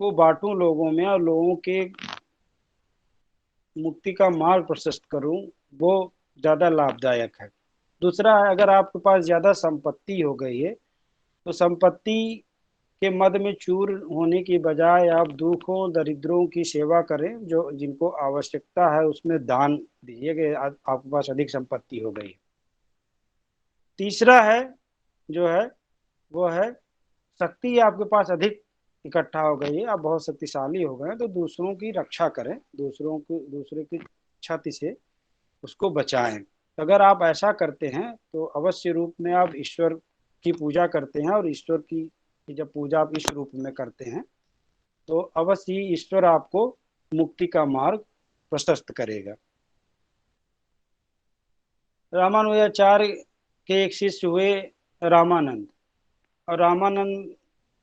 को बांटूं लोगों में और लोगों के मुक्ति का मार्ग प्रशस्त करूं, वो ज्यादा लाभदायक है। दूसरा है, अगर आपके पास ज्यादा संपत्ति हो गई है तो संपत्ति के मद में चूर होने की बजाय आप दुखों दरिद्रों की सेवा करें, जो जिनको आवश्यकता है उसमें दान दीजिए कि आपके पास अधिक संपत्ति हो गई है। तीसरा है जो है वो है शक्ति आपके पास अधिक इकट्ठा हो गई है, आप बहुत शक्तिशाली हो गए हैं, तो दूसरों की रक्षा करें, दूसरे की क्षति से उसको बचाएं। तो अगर आप ऐसा करते हैं तो अवश्य रूप में आप ईश्वर की पूजा करते हैं, और ईश्वर की जब पूजा आप इस रूप में करते हैं तो अवश्य ही ईश्वर आपको मुक्ति का मार्ग प्रशस्त करेगा। रामानुजाचार्य के एक शिष्य हुए रामानंद, और रामानंद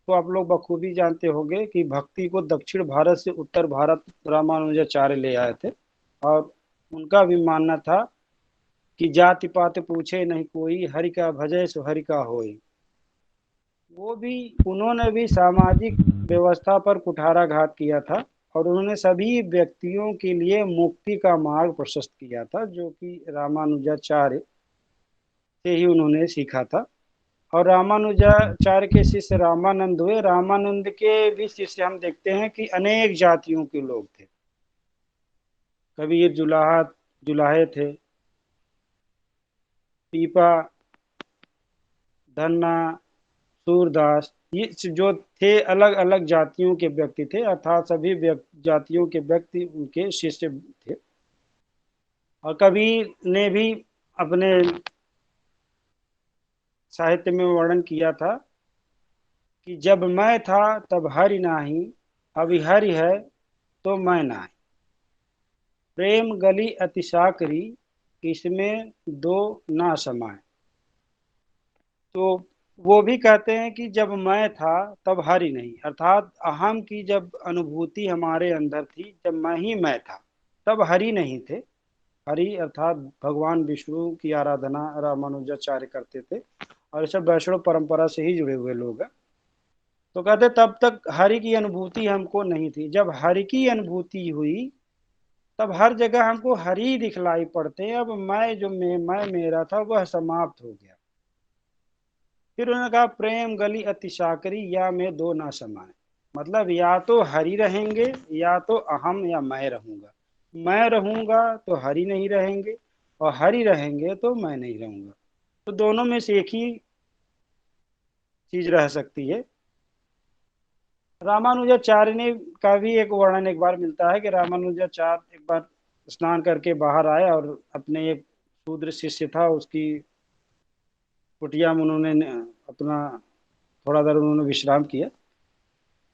को आप लोग बखूबी जानते होंगे कि भक्ति को दक्षिण भारत से उत्तर भारत रामानुजाचार्य ले आए थे, और उनका भी मानना था कि जाति पात पूछे नहीं कोई, हरि का भजय सो हरि का होय। उन्होंने भी सामाजिक व्यवस्था पर कुठाराघात किया था, और उन्होंने सभी व्यक्तियों के लिए मुक्ति का मार्ग प्रशस्त किया था, जो कि रामानुजाचार्य से ही उन्होंने सीखा था। और रामानुजाचार्य के शिष्य रामानंद हुए। रामानंद के भी शिष्य हम देखते हैं कि अनेक जातियों के लोग थे। कबीर जुलाहे थे, पीपा, धन्ना, सूरदास, ये जो थे अलग अलग जातियों के व्यक्ति थे, अर्थात सभी जातियों के व्यक्ति उनके शिष्य थे। और कबीर ने भी अपने साहित्य में वर्णन किया था कि जब मैं था तब हरि नाही, अभी हरि है तो मैं नाही, प्रेम गली अतिशाकरी, इसमें दो ना समाए। तो वो भी कहते हैं कि जब मैं था तब हरि नहीं, अर्थात अहम की जब अनुभूति हमारे अंदर थी, जब मैं ही मैं था, तब हरि नहीं थे। हरि अर्थात भगवान विष्णु की आराधना रामानुजाचार्य करते थे, और सब वैष्णव परंपरा से ही जुड़े हुए लोग हैं। तो कहते तब तक हरि की अनुभूति हमको नहीं थी। जब हरि की अनुभूति हुई तब हर जगह हमको हरि दिखलाई पड़ते हैं। अब मैं मेरा था वह समाप्त हो गया। फिर उन्होंने कहा प्रेम गली अतिशाकरी, या में दो ना समाए, मतलब या तो हरि रहेंगे या तो अहम या मैं रहूंगा। मैं रहूंगा तो हरि नहीं रहेंगे, और हरि रहेंगे तो मैं नहीं रहूंगा। तो दोनों में से एक ही चीज रह सकती है। रामानुजाचार्य ने का भी एक वर्णन एक बार मिलता है कि रामानुजाचार्य एक बार स्नान करके बाहर आए, और अपने एक शूद्र शिष्य था उसकी कुटिया में उन्होंने अपना थोड़ा देर उन्होंने विश्राम किया।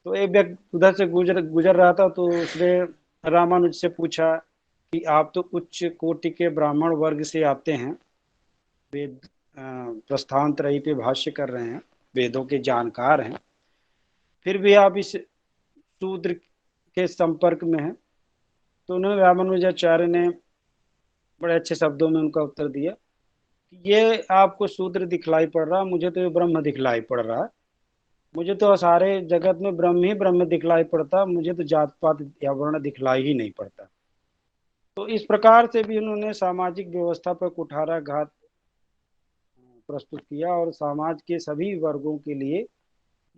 तो एक व्यक्ति उधर से गुजर रहा था, तो उसने रामानुज से पूछा कि आप तो उच्च कोटि के ब्राह्मण वर्ग से आते हैं, वेद प्रस्थान त्रयी पे भाष्य कर रहे हैं, वेदों के जानकार हैं, फिर भी आप इस शूद्र के संपर्क में हैं। तो उन्होंने रामानुजाचार्य ने बड़े अच्छे शब्दों में उनका उत्तर दिया कि ये आपको शूद्र दिखलाई पड़ रहा, मुझे तो ये ब्रह्म दिखलाई पड़ रहा है। मुझे तो सारे जगत में ब्रह्म ही ब्रह्म दिखलाई पड़ता, मुझे तो जात पात या वर्ण दिखलाई ही नहीं पड़ता। तो इस प्रकार से भी उन्होंने सामाजिक व्यवस्था पर कुठाराघात प्रस्तुत किया, और समाज के सभी वर्गों के लिए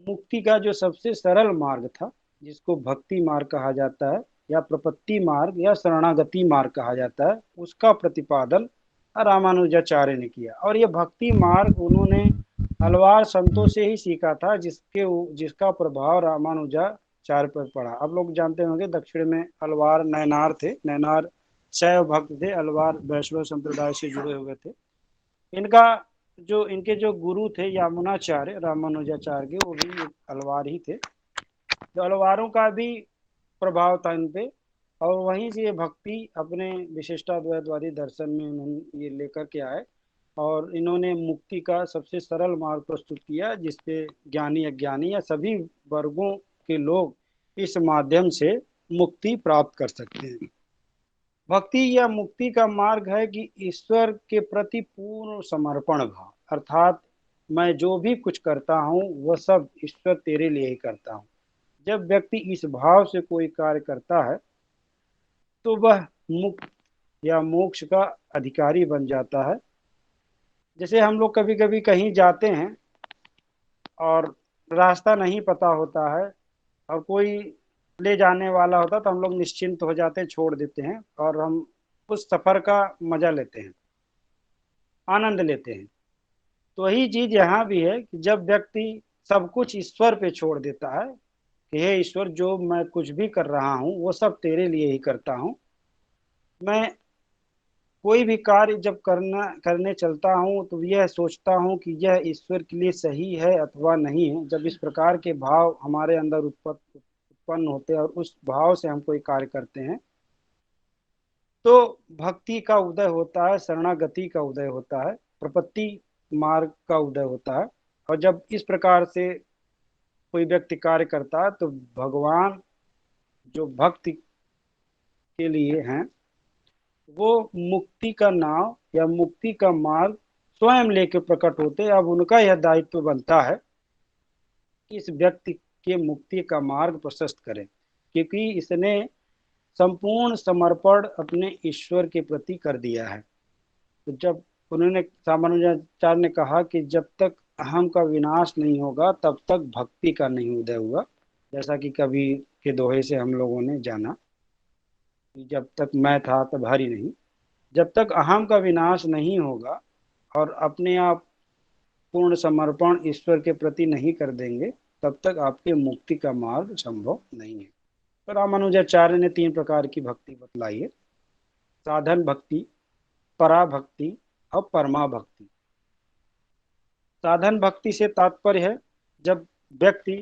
मुक्ति का जो सबसे सरल मार्ग था जिसको भक्ति मार्ग कहा जाता है या प्रपत्ति मार्ग या शरणागति मार्ग कहा जाता है, उसका प्रतिपादन रामानुजाचार्य ने किया। और ये भक्ति मार्ग उन्होंने अलवार संतों से ही सीखा था, जिसका प्रभाव रामानुजाचार्य पर पड़ा। आप लोग जानते होंगे दक्षिण में अलवार नैनार थे, नैनार शैव भक्त थे, अलवार वैष्णव संप्रदाय से जुड़े हुए थे। इनके जो गुरु थे यामुनाचार्य रामानुजाचार्य के, वो भी अलवार ही थे। तो अलवारों का भी प्रभाव था इन पे, और वहीं से ये भक्ति अपने विशिष्टाद्वैतवादी दर्शन में उन्होंने ये लेकर के आए, और इन्होंने मुक्ति का सबसे सरल मार्ग प्रस्तुत किया, जिसपे ज्ञानी अज्ञानी या सभी वर्गों के लोग इस माध्यम से मुक्ति प्राप्त कर सकते हैं। भक्ति या मुक्ति का मार्ग है कि ईश्वर के प्रति पूर्ण समर्पण भाव, अर्थात मैं जो भी कुछ करता हूँ वह सब ईश्वर तेरे लिए ही करता हूँ। जब व्यक्ति इस भाव से कोई कार्य करता है तो वह मुक्त या मोक्ष का अधिकारी बन जाता है। जैसे हम लोग कभी कभी कहीं जाते हैं और रास्ता नहीं पता होता है और कोई ले जाने वाला होता तो हम लोग निश्चिंत हो जाते हैं, छोड़ देते हैं और हम उस सफर का मजा लेते हैं, आनंद लेते हैं। तो वही चीज यहाँ भी है कि जब व्यक्ति सब कुछ ईश्वर पे छोड़ देता है कि हे ईश्वर, जो मैं कुछ भी कर रहा हूँ वो सब तेरे लिए ही करता हूँ, मैं कोई भी कार्य जब करने चलता हूँ तो यह सोचता हूँ कि यह ईश्वर के लिए सही है अथवा नहीं है। जब इस प्रकार के भाव हमारे अंदर उत्पन्न होते हैं और उस भाव से हम कोई कार्य करते हैं तो भक्ति का उदय होता है, शरणागति का उदय होता है, प्रपत्ति मार्ग का उदय होता है। और जब इस प्रकार से कोई व्यक्ति कार्य करता है तो भगवान जो भक्ति के लिए हैं वो मुक्ति का नाव या मुक्ति का मार्ग स्वयं लेके प्रकट होते हैं। अब उनका यह दायित्व बनता है कि इस व्यक्ति के मुक्ति का मार्ग प्रशस्त करें, क्योंकि इसने संपूर्ण समर्पण अपने ईश्वर के प्रति कर दिया है। तो जब उन्होंने रामानुजाचार्य ने कहा कि जब तक अहम का विनाश नहीं होगा तब तक भक्ति का नहीं उदय हुआ, जैसा कि कबीर के दोहे से हम लोगों ने जाना कि जब तक मैं था तब हरि नहीं। जब तक अहम का विनाश नहीं होगा और अपने आप पूर्ण समर्पण ईश्वर के प्रति नहीं कर देंगे तब तक आपके मुक्ति का मार्ग संभव नहीं है। तो रामानुजाचार्य ने 3 प्रकार की भक्ति बतलाई है: साधन भक्ति, पराभक्ति और परमा भक्ति। साधन भक्ति से तात्पर्य है जब व्यक्ति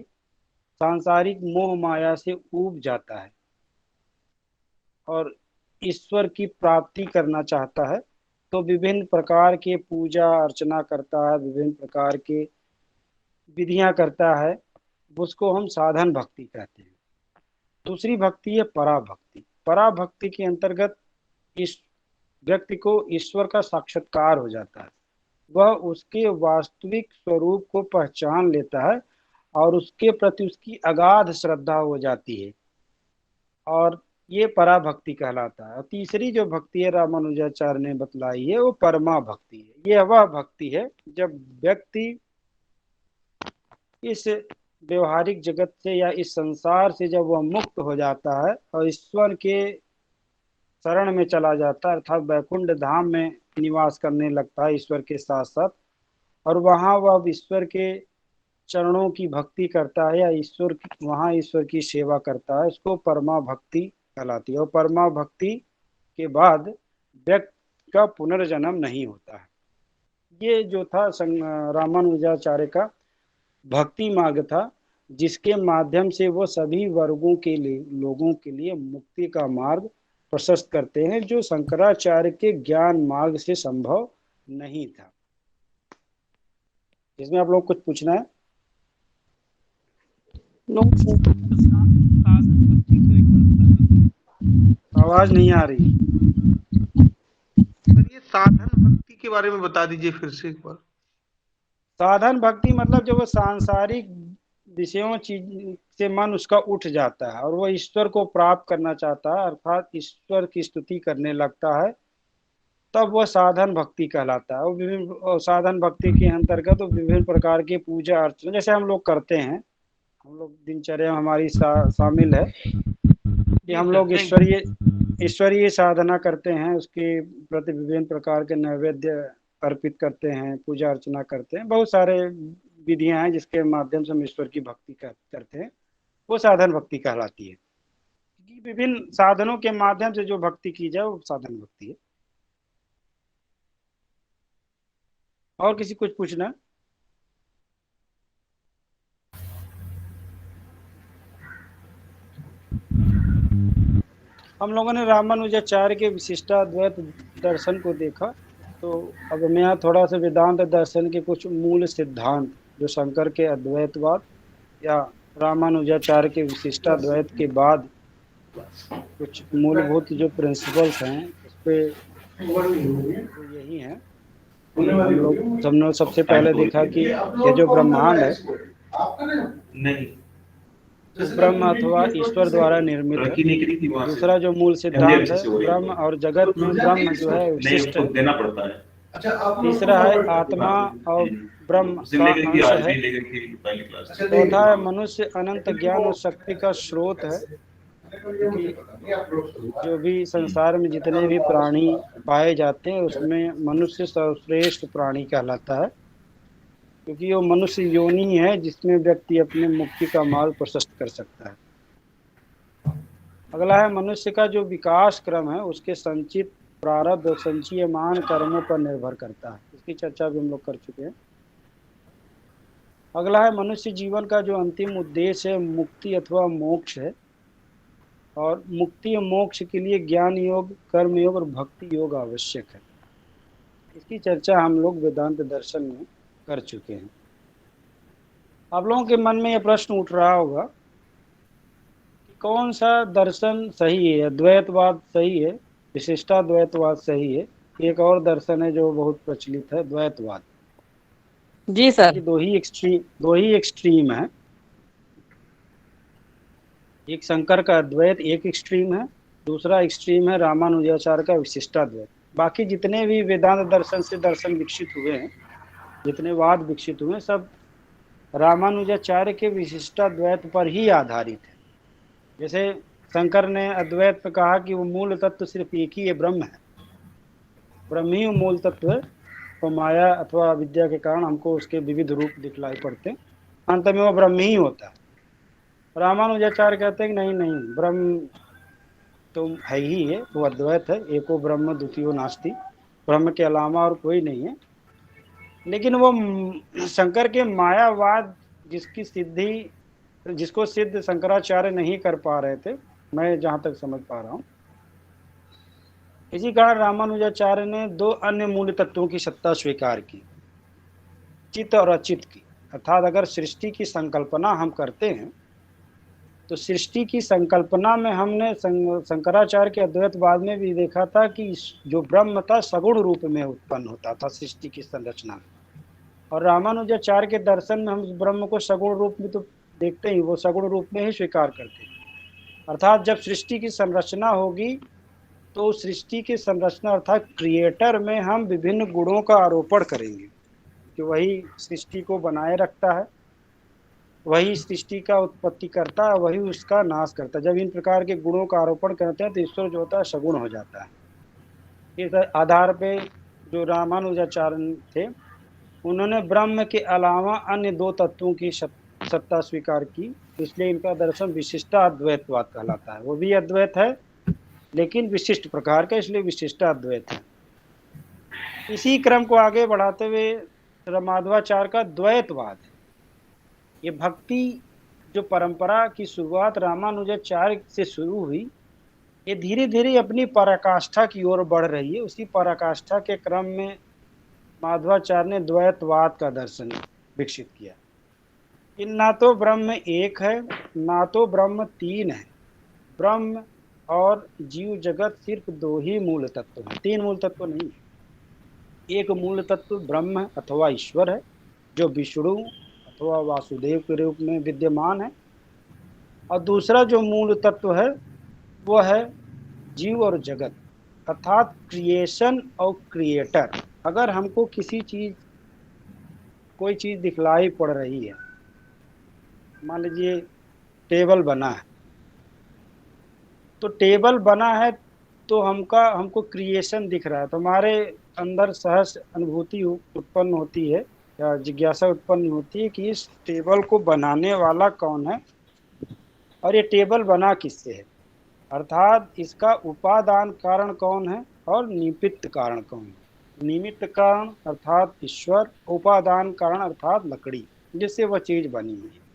सांसारिक मोह माया से ऊब जाता है और ईश्वर की प्राप्ति करना चाहता है तो विभिन्न प्रकार के पूजा अर्चना करता है, विभिन्न प्रकार के विधियां करता है, उसको हम साधन भक्ति कहते हैं। दूसरी भक्ति है पराभक्ति। पराभक्ति के अंतर्गत इस व्यक्ति को ईश्वर का साक्षात्कार हो जाता है, वह उसके वास्तविक स्वरूप को पहचान लेता है और उसके प्रति उसकी अगाध श्रद्धा हो जाती है, और ये पराभक्ति कहलाता है। तीसरी जो भक्ति है रामानुजाचार्य ने बतलाई है वो परमा भक्ति है। ये वह भक्ति है जब व्यक्ति इस व्यवहारिक जगत से या इस संसार से जब वह मुक्त हो जाता है और ईश्वर के शरण में चला जाता है, अर्थात वैकुंठ धाम में निवास करने लगता है ईश्वर के साथ साथ, और वहाँ वह ईश्वर के चरणों की भक्ति करता है या वहाँ ईश्वर की सेवा करता है, उसको परमा भक्ति कहलाती है। और परमा भक्ति के बाद व्यक्ति का पुनर्जन्म नहीं होता है। ये जो था रामानुजाचार्य का भक्ति मार्ग था, जिसके माध्यम से वो सभी वर्गों के लिए लोगों के लिए मुक्ति का मार्ग प्रशस्त करते हैं, जो शंकराचार्य के ज्ञान मार्ग से संभव नहीं था। इसमें आप लोग कुछ पूछना है? आवाज नहीं आ रही। सर ये साधन भक्ति के बारे में बता दीजिए फिर से एक बार। साधन भक्ति मतलब जो वो सांसारिक विषयों चीज से मन उसका उठ जाता है और वो ईश्वर को प्राप्त करना चाहता है, अर्थात ईश्वर की स्तुति करने लगता है, तब वह साधन भक्ति कहलाता है। और साधन भक्ति के अंतर्गत विभिन्न प्रकार के पूजा अर्चना जैसे हम लोग करते हैं, हम लोग दिनचर्या में हमारी शामिल है कि हम लोग ईश्वरीय साधना करते हैं, उसके प्रति विभिन्न प्रकार के नैवेद्य अर्पित करते हैं, पूजा अर्चना करते हैं, बहुत सारे विधियां हैं जिसके माध्यम से हम ईश्वर की भक्ति करते हैं, वो साधन भक्ति कहलाती है। विभिन्न साधनों के माध्यम से जो भक्ति की जाए वो साधन भक्ति है। और किसी कुछ पूछना? हम लोगों ने रामानुजाचार्य के विशिष्टाद्वैत दर्शन को देखा, तो अब मैं यहाँ थोड़ा सा वेदांत दर्शन के कुछ मूल सिद्धांत जो शंकर के अद्वैतवाद या रामानुजाचार्य के विशिष्टाद्वैत के बाद कुछ मूलभूत जो प्रिंसिपल्स हैं उस पर तो यही है। हमने सबसे पहले देखा कि ये जो ब्रह्मांड है ब्रह्म अथवा ईश्वर द्वारा निर्मित है। दूसरा जो मूल सिद्धांत है ब्रह्म और जगत में ब्रह्म जो है विशिष्ट है। तीसरा है आत्मा और ब्रह्म का अंश है। चौथा है मनुष्य अनंत ज्ञान और शक्ति का स्रोत है। जो भी संसार में जितने भी प्राणी पाए जाते हैं उसमें मनुष्य सर्वश्रेष्ठ प्राणी कहलाता है, क्योंकि वो मनुष्य योनि है जिसमें व्यक्ति अपने मुक्ति का मार्ग प्रशस्त कर सकता है। अगला है मनुष्य का जो विकास क्रम है उसके संचित प्रारब्ध और संचयमान कर्मों पर निर्भर करता है। इसकी चर्चा भी हम लोग कर चुके हैं। अगला है मनुष्य जीवन का जो अंतिम उद्देश्य है मुक्ति अथवा मोक्ष है, और मुक्ति और मोक्ष के लिए ज्ञान योग, कर्म योग और भक्ति योग आवश्यक है। इसकी चर्चा हम लोग वेदांत दर्शन में कर चुके हैं। आप लोगों के मन में यह प्रश्न उठ रहा होगा कि कौन सा दर्शन सही है, अद्वैतवाद सही है, विशिष्टाद्वैतवाद सही है, एक और दर्शन है जो बहुत प्रचलित है द्वैतवाद। जी सर। दो ही एक्सट्रीम है। एक शंकर का अद्वैत एक एक्सट्रीम है, दूसरा एक्सट्रीम है रामानुजाचार्य का विशिष्टाद्वैत। बाकी जितने भी वेदांत दर्शन से दर्शन विकसित हुए हैं, जितने वाद विकसित हुए, सब रामानुजाचार्य के विशिष्टाद्वैत पर ही आधारित है। जैसे शंकर ने अद्वैत पर कहा कि वो मूल तत्व सिर्फ एक ही है, ब्रह्म है, ब्रह्म ही मूल तत्व है, तो माया अथवा विद्या के कारण हमको उसके विविध रूप दिखलाई पड़ते हैं, अंत में वो ब्रह्म ही होता है। रामानुजाचार्य कहते हैं कि नहीं, ब्रह्म तो है ही है, वो अद्वैत है, एको ब्रह्म द्वितीयो नास्ति, ब्रह्म के अलावा और कोई नहीं है। लेकिन वो शंकर के मायावाद जिसको सिद्ध शंकराचार्य नहीं कर पा रहे थे, मैं जहां तक समझ पा रहा हूं, इसी कारण रामानुजाचार्य ने दो अन्य मूल तत्वों की सत्ता स्वीकार की, चित्त और अचित्त की। अर्थात अगर सृष्टि की संकल्पना हम करते हैं तो सृष्टि की संकल्पना में हमने शंकराचार्य के अद्वैतवाद में भी देखा था कि जो ब्रह्म था सगुण रूप में उत्पन्न होता था सृष्टि की संरचना में, और रामानुजाचार्य के दर्शन में हम ब्रह्म को सगुण रूप में तो देखते ही, वो सगुण रूप में ही स्वीकार करते हैं। अर्थात जब सृष्टि की संरचना होगी तो सृष्टि की संरचना अर्थात क्रिएटर में हम विभिन्न गुणों का आरोपण करेंगे कि वही सृष्टि को बनाए रखता है, वही सृष्टि का उत्पत्ति करता है, वही उसका नाश करता है। जब इन प्रकार के गुणों का आरोपण करते हैं तो ईश्वर जो होता है सगुण हो जाता है। इस आधार पे जो रामानुजाचार्य थे उन्होंने ब्रह्म के अलावा अन्य दो तत्वों की सत्ता स्वीकार की, इसलिए इनका दर्शन विशिष्टाद्वैतवाद कहलाता है। वो भी अद्वैत है लेकिन विशिष्ट प्रकार का, इसलिए विशिष्टाद्वैत है। इसी क्रम को आगे बढ़ाते हुए माधवाचार्य का द्वैतवाद है। ये भक्ति जो परंपरा की शुरुआत रामानुजाचार्य से शुरू हुई, ये धीरे धीरे अपनी पराकाष्ठा की ओर बढ़ रही है। उसी पराकाष्ठा के क्रम में माधवाचार्य ने द्वैतवाद का दर्शन विकसित किया। इन ना तो ब्रह्म एक है ना तो ब्रह्म तीन है, ब्रह्म और जीव जगत सिर्फ दो ही मूल तत्व हैं, तीन मूल तत्व नहीं है। एक मूल तत्व ब्रह्म अथवा ईश्वर है जो विष्णु अथवा वासुदेव के रूप में विद्यमान है, और दूसरा जो मूल तत्व है वो है जीव और जगत अर्थात क्रिएशन और क्रिएटर। अगर हमको कोई चीज़ दिखलाई पड़ रही है मान लीजिए टेबल बना है, तो टेबल बना है तो हमको क्रिएशन दिख रहा है, तो हमारे अंदर सहज अनुभूति उत्पन्न होती है या जिज्ञासा उत्पन्न होती है कि इस टेबल को बनाने वाला कौन है और ये टेबल बना किससे है, अर्थात इसका उपादान कारण कौन है और निमित्त कारण कौन है। निमित्त कारण अर्थात ईश्वर, उपादान कारण अर्थात लकड़ी जिससे वह चीज बनी हुई है।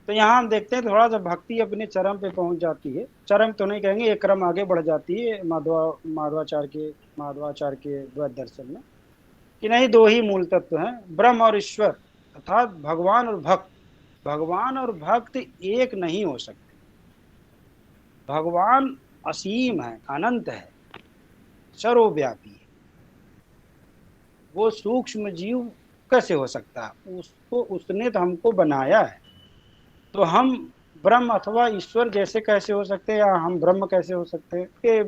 तो यहाँ हम देखते हैं थोड़ा सा भक्ति अपने चरम पे पहुंच जाती है, चरम तो नहीं कहेंगे, एक क्रम आगे बढ़ जाती है माधवाचार्य के द्वैत दर्शन में, कि नहीं दो ही मूल तत्व हैं, ब्रह्म और ईश्वर, अर्थात भगवान और भक्त। भगवान और भक्त एक नहीं हो सकते। भगवान असीम है, अनंत है, सर्वव्यापी है, वो सूक्ष्म जीव कैसे हो सकता है, उसको उसने तो हमको बनाया है, तो हम ब्रह्म अथवा ईश्वर जैसे कैसे हो सकते हैं, या हम ब्रह्म कैसे हो सकते हैं, ये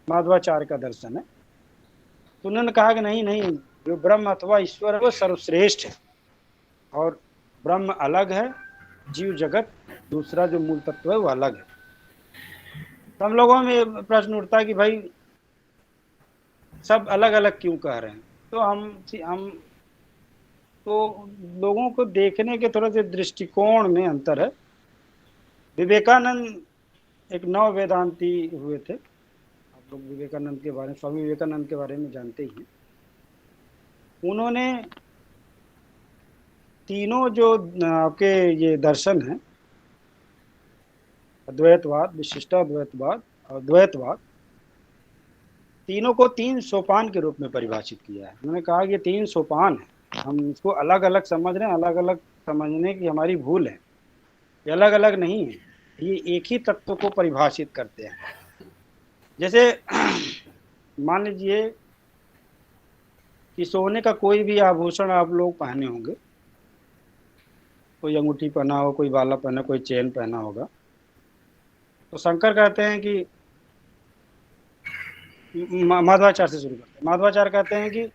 माधवाचार्य का दर्शन है। तो उन्होंने कहा कि नहीं नहीं, जो ब्रह्म अथवा ईश्वर है वो सर्वश्रेष्ठ है और ब्रह्म अलग है, जीव जगत दूसरा जो मूल तत्व है वो अलग है। तो हम लोगों में प्रश्न उठता है कि भाई सब अलग अलग क्यों कह रहे हैं, तो हम तो लोगों को देखने के थोड़ा से दृष्टिकोण में अंतर है। विवेकानंद एक नव वेदांती हुए थे, आप लोग विवेकानंद के बारे में, स्वामी विवेकानंद के बारे में जानते ही हैं। उन्होंने तीनों जो आपके ये दर्शन हैं, अद्वैतवाद, विशिष्टाद्वैतवाद और द्वैतवाद, तीनों को 3 सोपान के रूप में परिभाषित किया है। उन्होंने कहा कि ये 3 सोपान है, हम इसको अलग अलग समझ रहे हैं, अलग अलग समझने की हमारी भूल है, ये अलग अलग नहीं है, ये एक ही तत्व को परिभाषित करते हैं। जैसे मान लीजिए कि सोने का कोई भी आभूषण आप लोग पहने होंगे, कोई अंगूठी पहना हो, कोई बाला पहना, कोई चेन पहना होगा, तो शंकर कहते हैं कि माधवाचार्य से शुरू करते हैं। माधवाचार्य कहते हैं कि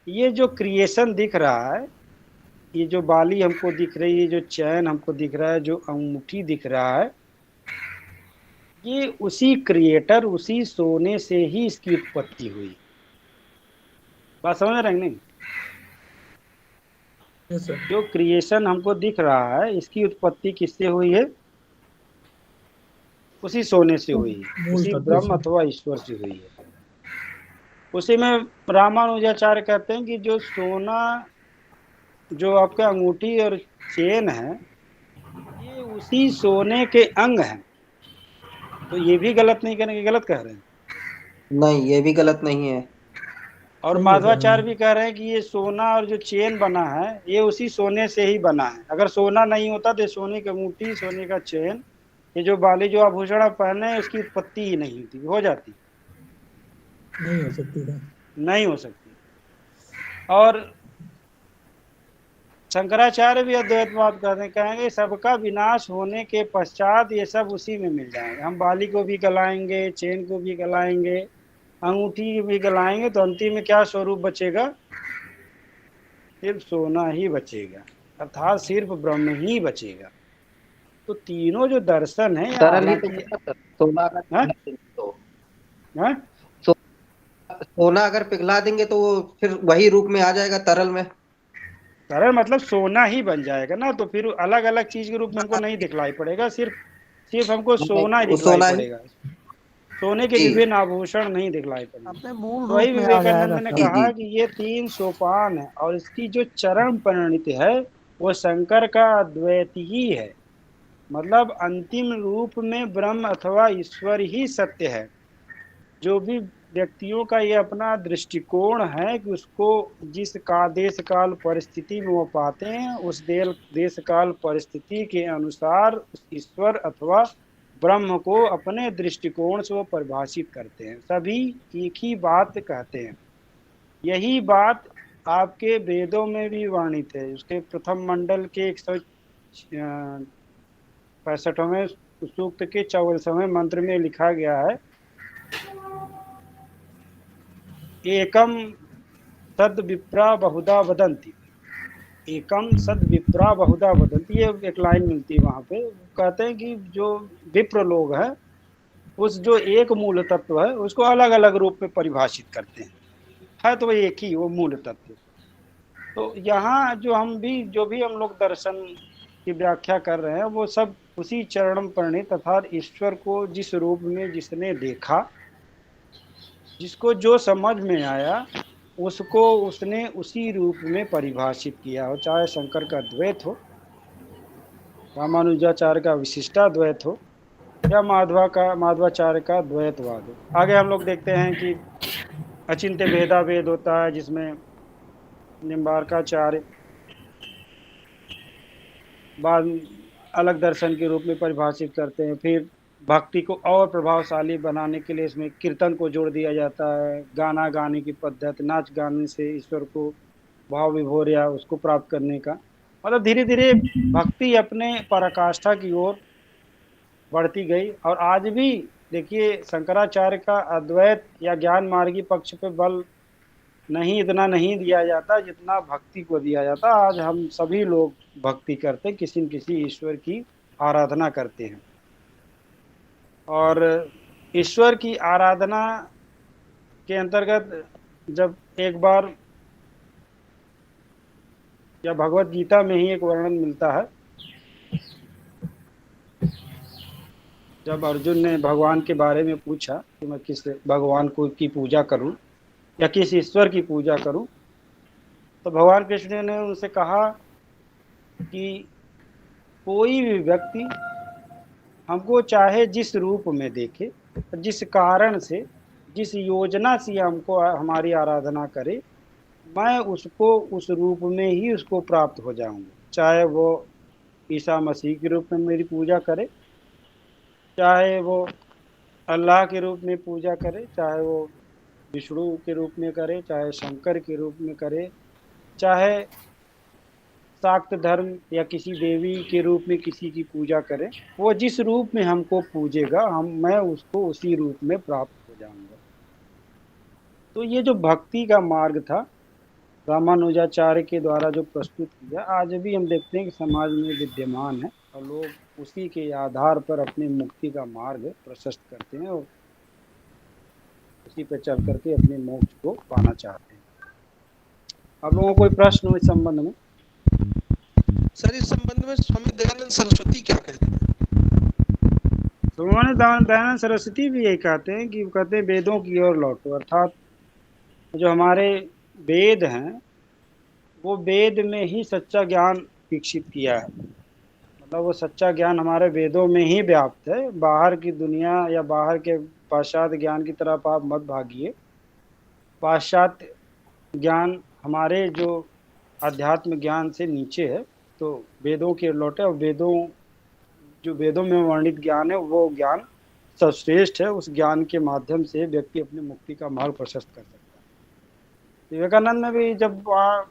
ये जो क्रिएशन दिख रहा है, ये जो बाली हमको दिख रही है, जो चैन हमको दिख रहा है, जो अंगूठी दिख रहा है, ये उसी क्रिएटर, उसी सोने से ही इसकी उत्पत्ति हुई। बात समझ रहे हैं नहीं? जो क्रिएशन हमको दिख रहा है, इसकी उत्पत्ति किससे हुई है? उसी सोने से हुई है, उसी ब्रह्म अथवा ईश्वर से हुई है। उसी में रामानुजाचार्य कहते हैं कि जो सोना, जो आपका अंगूठी और चेन है, ये उसी सोने के अंग हैं। तो ये भी गलत नहीं करेंगे, गलत कह रहे हैं? नहीं, ये भी गलत नहीं है। और माधवाचार्य भी कह रहे हैं कि ये सोना और जो चेन बना है, ये उसी सोने से ही बना है। अगर सोना नहीं होता तो सोने की अंगूठी, सोने का चेन, ये जो बाली, जो आभूषण आप पहने हैं, उसकी उत्पत्ति ही नहीं होती, हो जाती नहीं हो सकती है, नहीं हो सकती। और शंकराचार्य भी अद्वैतवाद कहते हैं, कहेंगे सबका विनाश होने के पश्चात ये सब उसी में मिल जाएंगे। हम बाली को भी गलाएंगे, चेन को भी गलाएंगे, अंगूठी भी गलाएंगे, तो अंतिम में क्या स्वरूप बचेगा? सिर्फ सोना ही बचेगा, अर्थात सिर्फ ब्रह्म ही बचेगा। तो तीनों जो दर्शन है, तरल ही तो बचा सर। सोना अगर हाँ? पिघला देंगे तो हाँ? सोना अगर पिघला देंगे तो वो फिर वही रूप में आ जाएगा तरल में। तरल मतलब सोना ही बन जाएगा ना, तो फिर अलग अलग चीज के रूप में हमको नहीं दिखलाई पड़ेगा, सिर्फ हमको सोना ही दिखलाई पड़ेगा, सोने के विभिन्न आभूषण नहीं दिखलाई पड़ेंगे। अपने मूल तो वही रूप में आ विवेकानंद ने जाएगा। कहा कि ये 3 सोपान है और इसकी जो चरम परिणति है वो शंकर का अद्वैत ही है। मतलब अंतिम रूप में ब्रह्म अथवा ईश्वर ही सत्य है। जो भी व्यक्तियों का ये अपना दृष्टिकोण है कि उसको जिस का देश काल परिस्थिति में वो पाते हैं, उस देश काल परिस्थिति के अनुसार ईश्वर अथवा ब्रह्म को अपने दृष्टिकोण से वो परिभाषित करते हैं। सभी एक ही बात कहते हैं। यही बात आपके वेदों में भी वर्णित है। उसके प्रथम मंडल के 165वें सूक्त के 44वें मंत्र में लिखा गया है, एकम तद विप्रा बहुधा वदन्ति। एकम सद विप्रा बहुधा वदन्ति, ये एक लाइन मिलती है वहां पे। कहते हैं कि जो विप्र लोग हैं उस जो एक मूल तत्व है उसको अलग अलग रूप में परिभाषित करते हैं, है तो वही एक ही वो मूल तत्व। तो यहाँ जो भी हम लोग दर्शन की व्याख्या कर रहे हैं वो सब उसी चरणम परिणित अर्थात ईश्वर को जिस रूप में जिसने देखा, जिसको जो समझ में आया उसको उसने उसी रूप में परिभाषित किया हो, चाहे शंकर का द्वैत हो, रामानुजाचार्य का विशिष्टाद्वैत हो, या माधवाचार्य का द्वैतवाद हो। आगे हम लोग देखते हैं कि अचिंत्य भेदाभेद होता है जिसमें निम्बार्काचार्य बाद अलग दर्शन के रूप में परिभाषित करते हैं। फिर भक्ति को और प्रभावशाली बनाने के लिए इसमें कीर्तन को जोड़ दिया जाता है, गाना गाने की पद्धति, नाच गाने से ईश्वर को भाव विभोर या उसको प्राप्त करने का, मतलब धीरे धीरे भक्ति अपने पराकाष्ठा की ओर बढ़ती गई। और आज भी देखिए शंकराचार्य का अद्वैत या ज्ञान मार्गी पक्ष पे बल इतना नहीं दिया जाता जितना भक्ति को दिया जाता। आज हम सभी लोग भक्ति करते हैं, किसी न किसी ईश्वर की आराधना करते हैं। और ईश्वर की आराधना के अंतर्गत जब एक बार या भगवत गीता में ही एक वर्णन मिलता है, जब अर्जुन ने भगवान के बारे में पूछा कि मैं किस भगवान को की पूजा करूं या किस ईश्वर की पूजा करूं, तो भगवान कृष्ण ने उनसे कहा कि कोई भी व्यक्ति हमको चाहे जिस रूप में देखे, जिस कारण से, जिस योजना से हमको हमारी आराधना करे, मैं उसको उस रूप में ही उसको प्राप्त हो जाऊंगा। चाहे वो ईसा मसीह के रूप में मेरी पूजा करे, चाहे वो अल्लाह के रूप में पूजा करे, चाहे वो विष्णु के रूप में करे, चाहे शंकर के रूप में करे, चाहे शाक्त धर्म या किसी देवी के रूप में किसी की पूजा करे, वो जिस रूप में हमको पूजेगा मैं उसको उसी रूप में प्राप्त हो जाऊंगा। तो ये जो भक्ति का मार्ग था रामानुजाचार्य के द्वारा जो प्रस्तुत किया, आज भी हम देखते हैं कि समाज में विद्यमान है और लोग उसी के आधार पर अपनी मुक्ति का मार्ग प्रशस्त करते हैं और उसी पर चल करके अपने मोक्ष को पाना चाहते हैं। आप लोगों को कोई प्रश्न हो इस संबंध में? सर इस संबंध में स्वामी दयानंद सरस्वती क्या कहते हैं? स्वामी दयानंद सरस्वती भी यही कहते हैं कि कहते हैं वेदों की ओर लौटो, अर्थात जो हमारे वेद हैं वो वेद में ही सच्चा ज्ञान विकसित किया है, मतलब वो सच्चा ज्ञान हमारे वेदों में ही व्याप्त है। बाहर की दुनिया या बाहर के पाश्चात्य ज्ञान की तरफ आप मत भागिए। पाश्चात्य ज्ञान हमारे जो अध्यात्म ज्ञान से नीचे है, तो वेदों के लौटे और वेदों में वर्णित ज्ञान है वो ज्ञान सर्वश्रेष्ठ है। उस ज्ञान के माध्यम से व्यक्ति अपनी मुक्ति का मार्ग प्रशस्त कर सकता है। विवेकानंद में भी जब वहाँ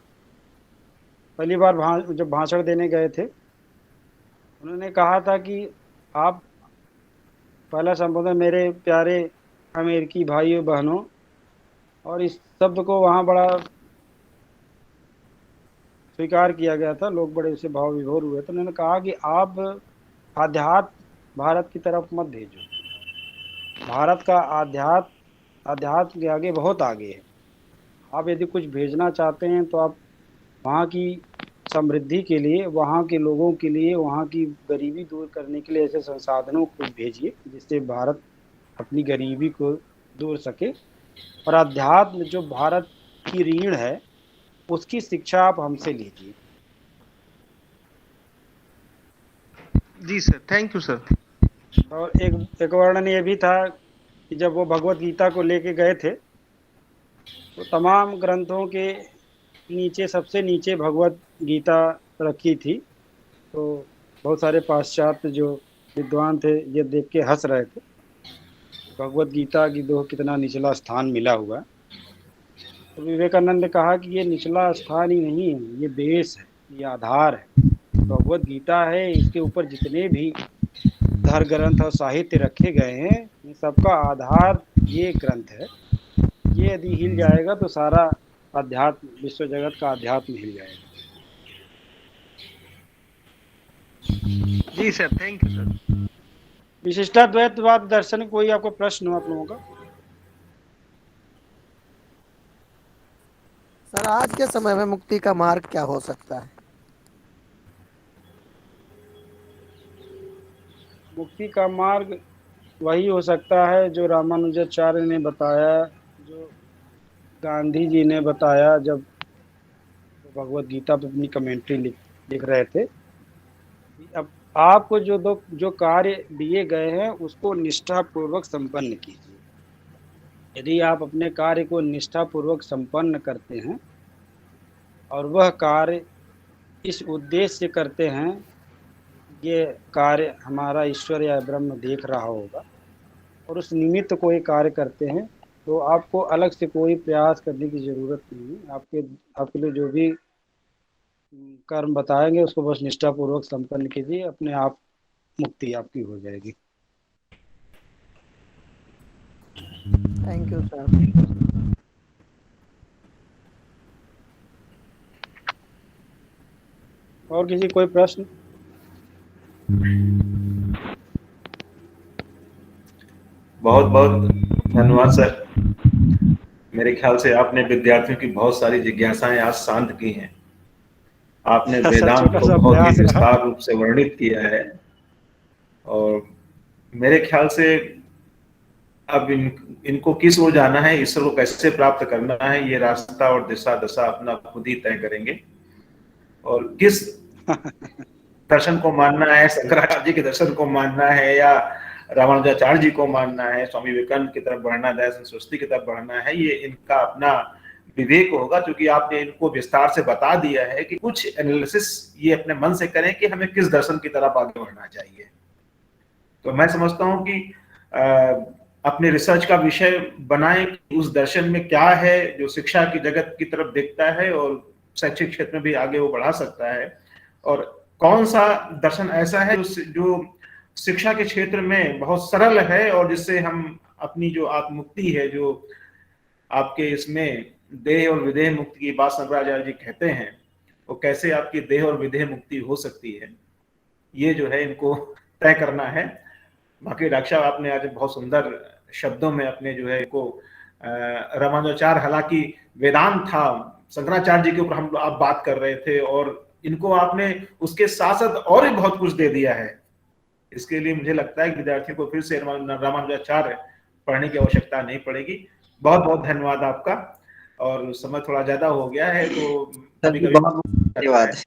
पहली बार जब भाषण देने गए थे, उन्होंने कहा था कि आप पहला संबोधन मेरे प्यारे अमेरिकी भाइयों बहनों, और इस शब्द को वहाँ बड़ा स्वीकार किया गया था, लोग बड़े उसे भाव विभोर हुए। तो उन्होंने कहा कि आप आध्यात्म भारत की तरफ मत भेजो, भारत का आध्यात्म के आगे बहुत आगे है। आप यदि कुछ भेजना चाहते हैं तो आप वहाँ की समृद्धि के लिए, वहाँ के लोगों के लिए, वहाँ की गरीबी दूर करने के लिए ऐसे संसाधनों को भेजिए जिससे भारत अपनी गरीबी को दूर सके। और अध्यात्म जो भारत की रीढ़ है उसकी शिक्षा आप हमसे लीजिए। जी सर, थैंक यू सर। और एक वर्णन ये भी था कि जब वो भगवत गीता को लेके गए थे तो तमाम ग्रंथों के नीचे सबसे नीचे भगवत गीता रखी थी। तो बहुत सारे पाश्चात्य जो विद्वान थे ये देख के हंस रहे थे, भगवत गीता की कितना निचला स्थान मिला हुआ। तो विवेकानंद ने कहा कि ये निचला स्थान ही नहीं है, ये बेस है, ये आधार है। भगवत गीता है, इसके ऊपर जितने भी धर्म ग्रंथ और साहित्य रखे गए हैं इन सबका आधार ये ग्रंथ है। ये यदि हिल जाएगा तो सारा अध्यात्म, विश्व जगत का अध्यात्म हिल जाएगा। जी सर, थैंक यू सर। विशिष्टाद्वैतवाद दर्शन कोई आपको प्रश्न हो आप लोगों का? सर आज के समय में मुक्ति का मार्ग क्या हो सकता है? मुक्ति का मार्ग वही हो सकता है जो रामानुजाचार्य ने बताया, जो गांधी जी ने बताया जब भगवत गीता पर अपनी कमेंट्री लिख रहे थे। अब आपको जो कार्य दिए गए हैं उसको निष्ठापूर्वक संपन्न कीजिए। यदि आप अपने कार्य को निष्ठापूर्वक संपन्न करते हैं और वह कार्य इस उद्देश्य से करते हैं, ये कार्य हमारा ईश्वर या ब्रह्म देख रहा होगा और उस निमित्त कोई कार्य करते हैं, तो आपको अलग से कोई प्रयास करने की जरूरत नहीं है। आपके लिए जो भी कर्म बताएंगे उसको बस निष्ठापूर्वक संपन्न कीजिए, अपने आप मुक्ति आपकी हो जाएगी। Thank you sir. और किसी कोई प्रश्न? बहुत बहुत धन्यवाद सर। मेरे ख्याल से आपने विद्यार्थियों की बहुत सारी जिज्ञासाएं आज शांत की हैं। आपने वेदांत को बहुत ही विस्तार रूप से वर्णित किया है और मेरे ख्याल से अब इनको किस ओर जाना है, ईश्वर को कैसे प्राप्त करना है, ये रास्ता और दिशा दशा अपना खुद ही तय करेंगे। और किस दर्शन को मानना है, शंकराचार्य जी के दर्शन को मानना है या रामानुजाचार्य जी को मानना है, स्वामी विवेकानंद की तरफ बढ़ना है, दयानंद सरस्वती की तरफ बढ़ना है, ये इनका अपना विवेक होगा। क्योंकि आपने इनको विस्तार से बता दिया है कि कुछ एनालिसिस ये अपने मन से करें कि हमें किस दर्शन की तरफ आगे बढ़ना चाहिए। तो मैं समझता हूँ कि अपने रिसर्च का विषय बनाएं कि उस दर्शन में क्या है जो शिक्षा की जगत की तरफ देखता है और शैक्षिक क्षेत्र में भी आगे वो बढ़ा सकता है, और कौन सा दर्शन ऐसा है जो शिक्षा के क्षेत्र में बहुत सरल है और जिससे हम अपनी जो आत्ममुक्ति है, जो आपके इसमें देह और विदेह मुक्ति की बात शंकराचार्य जी कहते हैं, वो कैसे आपकी देह और विदेह मुक्ति हो सकती है, ये जो है इनको तय करना है। बाकी डॉक्टर साहब आपने आज बहुत सुंदर शब्दों में अपने जो है को रामानुजाचार्य, हालांकि वेदांत था, शंकराचार्य जी के ऊपर हम आप बात कर रहे थे और इनको आपने उसके साथ साथ और भी बहुत कुछ दे दिया है। इसके लिए मुझे लगता है कि विद्यार्थियों को फिर से रामानुजाचार्य पढ़ने की आवश्यकता नहीं पड़ेगी। बहुत बहुत धन्यवाद आपका। और समय थोड़ा ज्यादा हो गया है तो धन्यवाद।